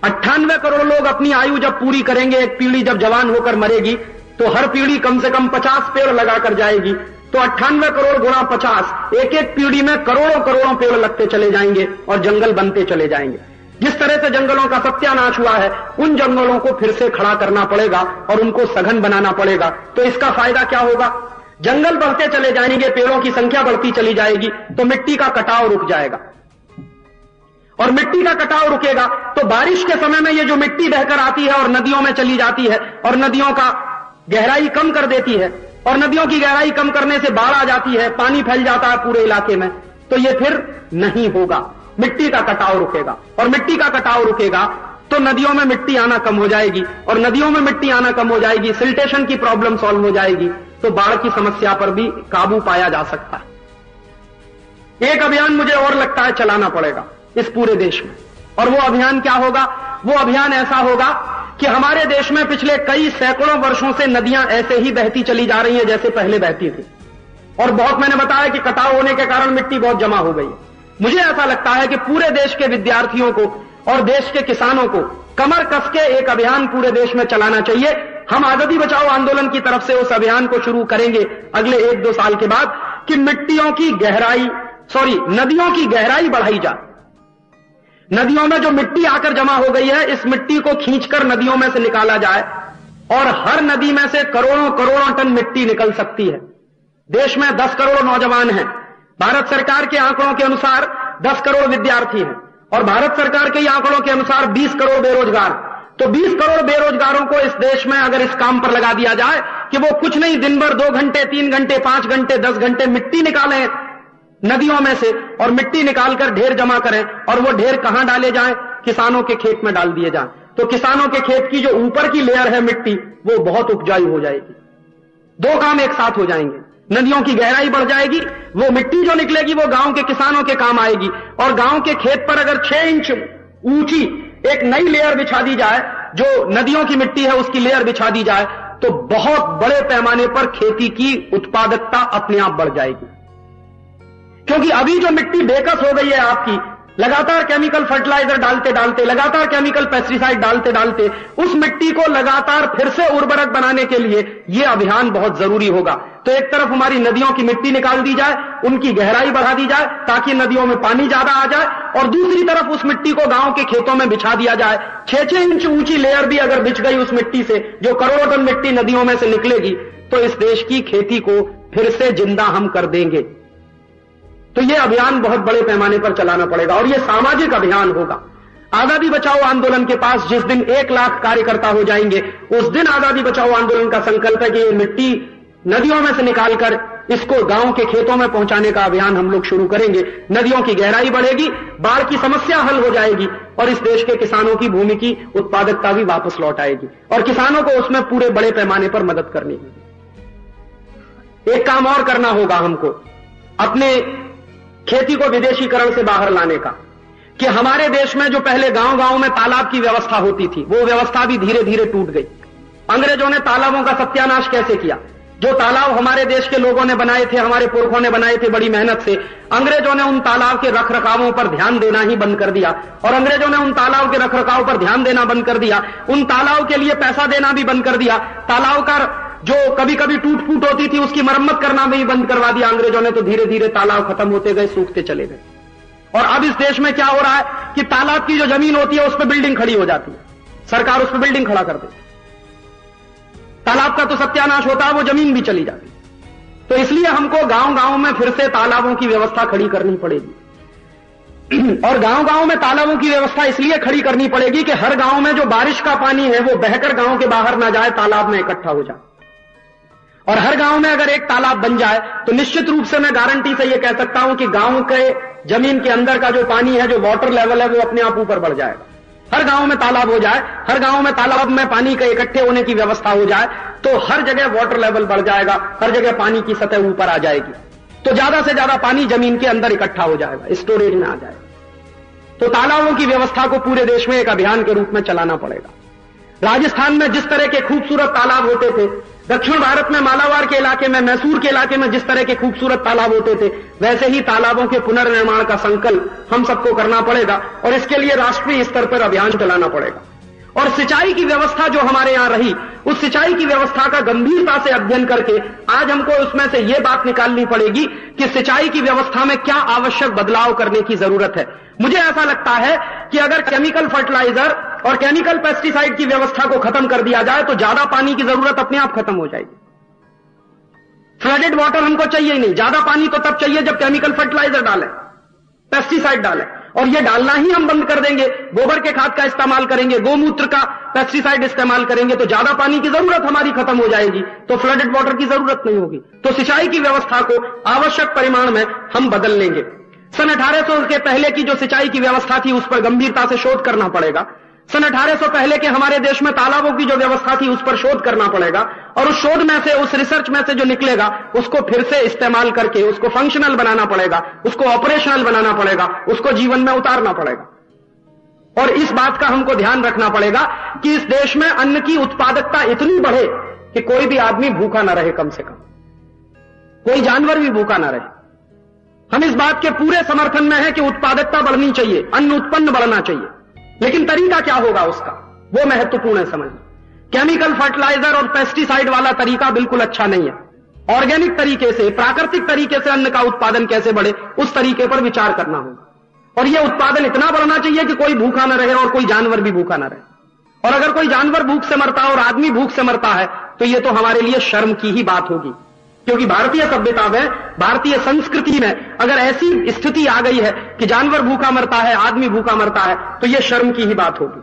98 करोड़ लोग अपनी आयु जब पूरी करेंगे, एक पीढ़ी जब जवान होकर मरेगी तो हर पीढ़ी कम से कम 50 पेड़ लगाकर जाएगी। तो 98 करोड़ गुणा 50, एक एक पीढ़ी में करोड़ों करोड़ों पेड़ लगते चले जाएंगे और जंगल बनते चले जाएंगे। जिस तरह से जंगलों का सत्यानाश हुआ है, उन जंगलों को फिर से खड़ा करना पड़ेगा और उनको सघन बनाना पड़ेगा। तो इसका फायदा क्या होगा? जंगल बढ़ते चले जाएंगे, पेड़ों की संख्या बढ़ती चली जाएगी, तो मिट्टी का कटाव रुक जाएगा। और मिट्टी का कटाव रुकेगा तो बारिश के समय में ये जो मिट्टी बहकर आती है और नदियों में चली जाती है और नदियों का गहराई कम कर देती है, और नदियों की गहराई कम करने से बाढ़ आ जाती है, पानी फैल जाता है पूरे इलाके में, तो ये फिर नहीं होगा। मिट्टी का कटाव रुकेगा, और मिट्टी का कटाव रुकेगा तो नदियों में मिट्टी आना कम हो जाएगी, और नदियों में मिट्टी आना कम हो जाएगी, सिल्टेशन की प्रॉब्लम सॉल्व हो जाएगी, तो बाढ़ की समस्या पर भी काबू पाया जा सकता है। एक अभियान मुझे और लगता है चलाना पड़ेगा इस पूरे देश में, और वो अभियान क्या होगा? वो अभियान ऐसा होगा कि हमारे देश में पिछले कई सैकड़ों वर्षों से नदियां ऐसे ही बहती चली जा रही हैं जैसे पहले बहती थी, और बहुत मैंने बताया कि कटाव होने के कारण मिट्टी बहुत जमा हो गई। मुझे ऐसा लगता है कि पूरे देश के विद्यार्थियों को और देश के किसानों को कमर कस के एक अभियान पूरे देश में चलाना चाहिए। हम आजादी बचाओ आंदोलन की तरफ से उस अभियान को शुरू करेंगे अगले 1-2 साल के बाद कि नदियों की गहराई बढ़ाई जाए। नदियों में जो मिट्टी आकर जमा हो गई है, इस मिट्टी को खींचकर नदियों में से निकाला जाए, और हर नदी में से करोड़ों करोड़ों टन मिट्टी निकल सकती है। देश में 10 करोड़ नौजवान हैं। भारत सरकार के आंकड़ों के अनुसार 10 करोड़ विद्यार्थी हैं, और भारत सरकार के आंकड़ों के अनुसार 20 करोड़ बेरोजगार। तो 20 करोड़ बेरोजगारों को इस देश में अगर इस काम पर लगा दिया जाए कि वो कुछ नहीं, दिन भर 2 घंटे, 3 घंटे, 5 घंटे, 10 घंटे मिट्टी निकालें नदियों में से, और मिट्टी निकालकर ढेर जमा करें, और वो ढेर कहां डाले जाएं? किसानों के खेत में डाल दिए जाएं। तो किसानों के खेत की जो ऊपर की लेयर है मिट्टी, वो बहुत उपजाऊ हो जाएगी। 2 काम एक साथ हो जाएंगे। नदियों की गहराई बढ़ जाएगी, वो मिट्टी जो निकलेगी वो गांव के किसानों के काम आएगी, और गांव के खेत पर अगर 6 इंच ऊंची एक नई लेयर बिछा दी जाए, जो नदियों की मिट्टी है उसकी लेयर बिछा दी जाए, तो बहुत बड़े पैमाने पर खेती की उत्पादकता अपने आप बढ़ जाएगी। क्योंकि अभी जो मिट्टी बेकस हो गई है आपकी, लगातार केमिकल फर्टिलाइजर डालते डालते, लगातार केमिकल पेस्टिसाइड डालते डालते उस मिट्टी को लगातार फिर से उर्वरक बनाने के लिए यह अभियान बहुत जरूरी होगा। तो एक तरफ हमारी नदियों की मिट्टी निकाल दी जाए, उनकी गहराई बढ़ा दी जाए ताकि नदियों में पानी ज्यादा आ जाए, और दूसरी तरफ उस मिट्टी को गांव के खेतों में बिछा दिया जाए। 6-6 इंच ऊंची लेयर भी अगर बिछ गई उस मिट्टी से, जो करोड़ों टन मिट्टी नदियों में से निकलेगी, तो इस देश की खेती को फिर से जिंदा हम कर देंगे। तो यह अभियान बहुत बड़े पैमाने पर चलाना पड़ेगा और यह सामाजिक अभियान होगा। आजादी बचाओ आंदोलन के पास जिस दिन 1 लाख कार्यकर्ता हो जाएंगे, उस दिन आजादी बचाओ आंदोलन का संकल्प है कि ये मिट्टी नदियों में से निकालकर इसको गांव के खेतों में पहुंचाने का अभियान हम लोग शुरू करेंगे। नदियों की गहराई बढ़ेगी, बाढ़ की समस्या हल हो जाएगी और इस देश के किसानों की भूमि की उत्पादकता भी वापस लौट आएगी और किसानों को उसमें पूरे बड़े पैमाने पर मदद करनी होगी। एक काम और करना होगा हमको, अपने खेती को विदेशीकरण से बाहर लाने का, कि हमारे देश में जो पहले गांव-गांव में तालाब की व्यवस्था होती थी, वो व्यवस्था भी धीरे धीरे टूट गई। अंग्रेजों ने तालाबों का सत्यानाश कैसे किया? जो तालाब हमारे देश के लोगों ने बनाए थे, हमारे पुरखों ने बनाए थे बड़ी मेहनत से, अंग्रेजों ने उन तालाब के रखरखावों पर ध्यान देना ही बंद कर दिया और अंग्रेजों ने उन तालाब के रखरखाव पर ध्यान देना बंद कर दिया, उन तालाब के लिए पैसा देना भी बंद कर दिया। तालाब का जो कभी कभी टूट फूट होती थी उसकी मरम्मत करना भी बंद करवा दिया अंग्रेजों ने। तो धीरे धीरे तालाब खत्म होते गए, सूखते चले गए। और अब इस देश में क्या हो रहा है कि तालाब की जो जमीन होती है उस पर बिल्डिंग खड़ी हो जाती है, सरकार उस पर बिल्डिंग खड़ा कर देती है। तालाब का तो सत्यानाश होता है, वो जमीन भी चली जाती है। तो इसलिए हमको गांव-गांव में फिर से तालाबों की व्यवस्था खड़ी करनी पड़ेगी। और गांव-गांव में तालाबों की व्यवस्था इसलिए खड़ी करनी पड़ेगी कि हर गांव में जो बारिश का पानी है वो बहकर गांव के बाहर ना जाए, तालाब में इकट्ठा हो जाए। और हर गांव में अगर एक तालाब बन जाए तो निश्चित रूप से मैं गारंटी से यह कह सकता हूं कि गांव के जमीन के अंदर का जो पानी है, जो वाटर लेवल है, वो अपने आप ऊपर बढ़ जाएगा। हर गांव में तालाब हो जाए, हर गांव में तालाब में पानी के इकट्ठे होने की व्यवस्था हो जाए तो हर जगह वाटर लेवल बढ़ जाएगा, हर जगह पानी की सतह ऊपर आ जाएगी। तो ज्यादा से ज्यादा पानी जमीन के अंदर इकट्ठा हो जाएगा, स्टोरेज में आ जाएगा। तो तालाबों की व्यवस्था को पूरे देश में एक अभियान के रूप में चलाना पड़ेगा। राजस्थान में जिस तरह के खूबसूरत तालाब होते थे, दक्षिण भारत में मालाबार के इलाके में, मैसूर के इलाके में जिस तरह के खूबसूरत तालाब होते थे, वैसे ही तालाबों के पुनर्निर्माण का संकल्प हम सबको करना पड़ेगा और इसके लिए राष्ट्रीय स्तर पर अभियान चलाना पड़ेगा। और सिंचाई की व्यवस्था जो हमारे यहां रही, उस सिंचाई की व्यवस्था का गंभीरता से अध्ययन करके आज हमको उसमें से यह बात निकालनी पड़ेगी कि सिंचाई की व्यवस्था में क्या आवश्यक बदलाव करने की जरूरत है। मुझे ऐसा लगता है कि अगर केमिकल फर्टिलाइजर और केमिकल पेस्टिसाइड की व्यवस्था को खत्म कर दिया जाए तो ज्यादा पानी की जरूरत अपने आप खत्म हो जाएगी। फ्लडेड वाटर हमको चाहिए ही नहीं, ज्यादा पानी तो तब चाहिए जब केमिकल फर्टिलाइजर डालें, पेस्टिसाइड डालें, और ये डालना ही हम बंद कर देंगे, गोबर के खाद का इस्तेमाल करेंगे, गोमूत्र का पेस्टिसाइड इस्तेमाल करेंगे तो ज्यादा पानी की जरूरत हमारी खत्म हो जाएगी, तो फ्लडेड वाटर की जरूरत नहीं होगी। तो सिंचाई की व्यवस्था को आवश्यक परिमाण में हम बदल लेंगे। सन 1800 के पहले की जो सिंचाई की व्यवस्था थी उस पर गंभीरता से शोध करना पड़ेगा। सन 1800 पहले के हमारे देश में तालाबों की जो व्यवस्था थी उस पर शोध करना पड़ेगा और उस शोध में से, उस रिसर्च में से जो निकलेगा उसको फिर से इस्तेमाल करके उसको फंक्शनल बनाना पड़ेगा, उसको ऑपरेशनल बनाना पड़ेगा, उसको जीवन में उतारना पड़ेगा। और इस बात का हमको ध्यान रखना पड़ेगा कि इस देश में अन्न की उत्पादकता इतनी बढ़े कि कोई भी आदमी भूखा ना रहे, कम से कम कोई जानवर भी भूखा ना रहे। हम इस बात के पूरे समर्थन में है कि उत्पादकता बढ़नी चाहिए, अन्न उत्पन्न बढ़ना चाहिए, लेकिन तरीका क्या होगा उसका, वो महत्वपूर्ण है समझना। केमिकल फर्टिलाइजर और पेस्टिसाइड वाला तरीका बिल्कुल अच्छा नहीं है। ऑर्गेनिक तरीके से, प्राकृतिक तरीके से अन्न का उत्पादन कैसे बढ़े, उस तरीके पर विचार करना होगा। और यह उत्पादन इतना बढ़ना चाहिए कि कोई भूखा न रहे और कोई जानवर भी भूखा न रहे। और अगर कोई जानवर भूख से मरता है और आदमी भूख से मरता है तो यह तो हमारे लिए शर्म की ही बात होगी, क्योंकि भारतीय सभ्यता में, भारतीय संस्कृति में अगर ऐसी स्थिति आ गई है कि जानवर भूखा मरता है, आदमी भूखा मरता है, तो यह शर्म की ही बात होगी।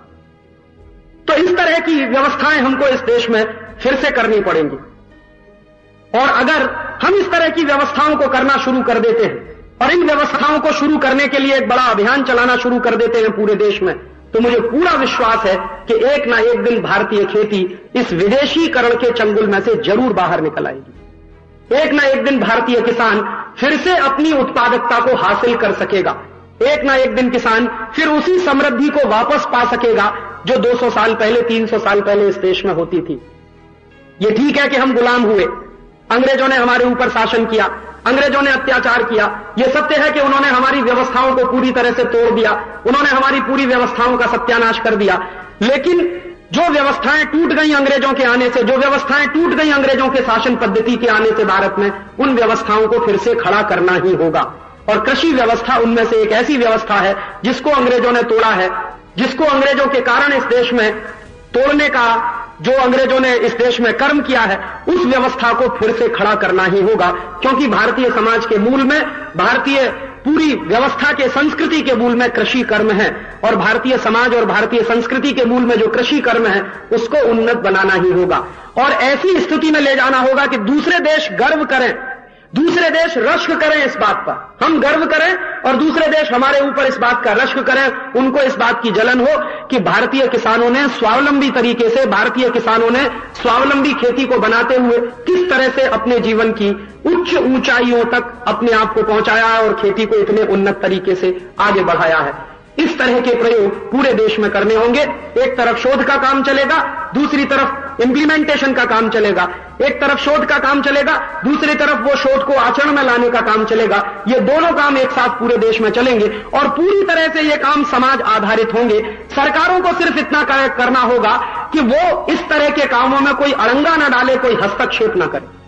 तो इस तरह की व्यवस्थाएं हमको इस देश में फिर से करनी पड़ेंगी। और अगर हम इस तरह की व्यवस्थाओं को करना शुरू कर देते हैं और इन व्यवस्थाओं को शुरू करने के लिए एक बड़ा अभियान चलाना शुरू कर देते हैं पूरे देश में, तो मुझे पूरा विश्वास है कि एक ना एक दिन भारतीय खेती इस विदेशीकरण के चंगुल में से जरूर बाहर निकल आएगी। एक ना एक दिन भारतीय किसान फिर से अपनी उत्पादकता को हासिल कर सकेगा। एक ना एक दिन किसान फिर उसी समृद्धि को वापस पा सकेगा जो 200 साल पहले, 300 साल पहले इस देश में होती थी। यह ठीक है कि हम गुलाम हुए, अंग्रेजों ने हमारे ऊपर शासन किया, अंग्रेजों ने अत्याचार किया। यह सत्य है कि उन्होंने हमारी व्यवस्थाओं को पूरी तरह से तोड़ दिया, उन्होंने हमारी पूरी व्यवस्थाओं का सत्यानाश कर दिया। लेकिन जो व्यवस्थाएं टूट गई अंग्रेजों के आने से, जो व्यवस्थाएं टूट गई अंग्रेजों के शासन पद्धति के आने से भारत में, उन व्यवस्थाओं को फिर से खड़ा करना ही होगा। और कृषि व्यवस्था उनमें से एक ऐसी व्यवस्था है जिसको अंग्रेजों ने तोड़ा है, जिसको अंग्रेजों के कारण इस देश में तोड़ने का जो अंग्रेजों ने इस देश में कर्म किया है, उस व्यवस्था को फिर से खड़ा करना ही होगा। क्योंकि भारतीय समाज के मूल में, भारतीय पूरी व्यवस्था के संस्कृति के मूल में कृषि कर्म है, और भारतीय समाज और भारतीय संस्कृति के मूल में जो कृषि कर्म है उसको उन्नत बनाना ही होगा। और ऐसी स्थिति में ले जाना होगा कि दूसरे देश गर्व करें, दूसरे देश रश्क करें इस बात पर, हम गर्व करें और दूसरे देश हमारे ऊपर इस बात का रश्क करें, उनको इस बात की जलन हो कि भारतीय किसानों ने स्वावलंबी तरीके से, भारतीय किसानों ने स्वावलंबी खेती को बनाते हुए किस तरह से अपने जीवन की उच्च ऊंचाइयों तक अपने आप को पहुंचाया है और खेती को इतने उन्नत तरीके से आगे बढ़ाया है। इस तरह के प्रयोग पूरे देश में करने होंगे। एक तरफ शोध का काम चलेगा, दूसरी तरफ इंप्लीमेंटेशन का काम चलेगा। एक तरफ शोध का काम चलेगा, दूसरी तरफ वो शोध को आचरण में लाने का काम चलेगा। ये दोनों काम एक साथ पूरे देश में चलेंगे और पूरी तरह से ये काम समाज आधारित होंगे। सरकारों को सिर्फ इतना करना होगा कि वो इस तरह के कामों में कोई अड़ंगा न डाले, कोई हस्तक्षेप न करे।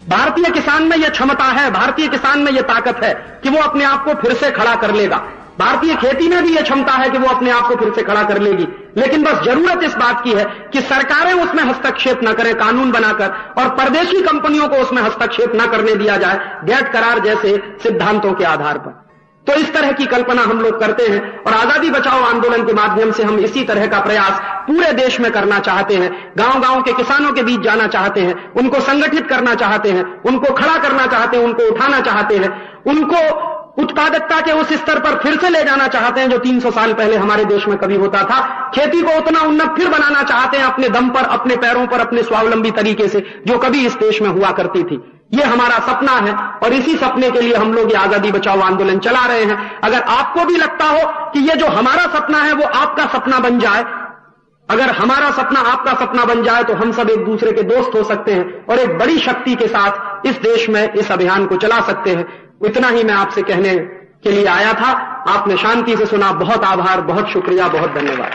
भारतीय किसान में यह क्षमता है, भारतीय किसान में यह ताकत है कि वो अपने आप को फिर से खड़ा कर लेगा। भारतीय खेती में भी यह क्षमता है कि वो अपने आप को फिर से खड़ा कर लेगी। लेकिन बस जरूरत इस बात की है कि सरकारें उसमें हस्तक्षेप न करें कानून बनाकर, और परदेशी कंपनियों को उसमें हस्तक्षेप न करने दिया जाए गैट करार जैसे सिद्धांतों के आधार पर। तो इस तरह की कल्पना हम लोग करते हैं और आजादी बचाओ आंदोलन के माध्यम से हम इसी तरह का प्रयास पूरे देश में करना चाहते हैं। गांव-गांव के किसानों के बीच जाना चाहते हैं, उनको संगठित करना चाहते हैं, उनको खड़ा करना चाहते हैं, उनको उठाना चाहते हैं, उनको उत्पादकता के उस स्तर पर फिर से ले जाना चाहते हैं जो 300 साल पहले हमारे देश में कभी होता था। खेती को उतना उन्नत फिर बनाना चाहते हैं अपने दम पर, अपने पैरों पर, अपने स्वावलंबी तरीके से, जो कभी इस देश में हुआ करती थी। ये हमारा सपना है और इसी सपने के लिए हम लोग ये आजादी बचाओ आंदोलन चला रहे हैं। अगर आपको भी लगता हो कि ये जो हमारा सपना है वो आपका सपना बन जाए, अगर हमारा सपना आपका सपना बन जाए, तो हम सब एक दूसरे के दोस्त हो सकते हैं और एक बड़ी शक्ति के साथ इस देश में इस अभियान को चला सकते हैं। इतना ही मैं आपसे कहने के लिए आया था। आपने शांति से सुना। बहुत आभार, बहुत शुक्रिया, बहुत धन्यवाद।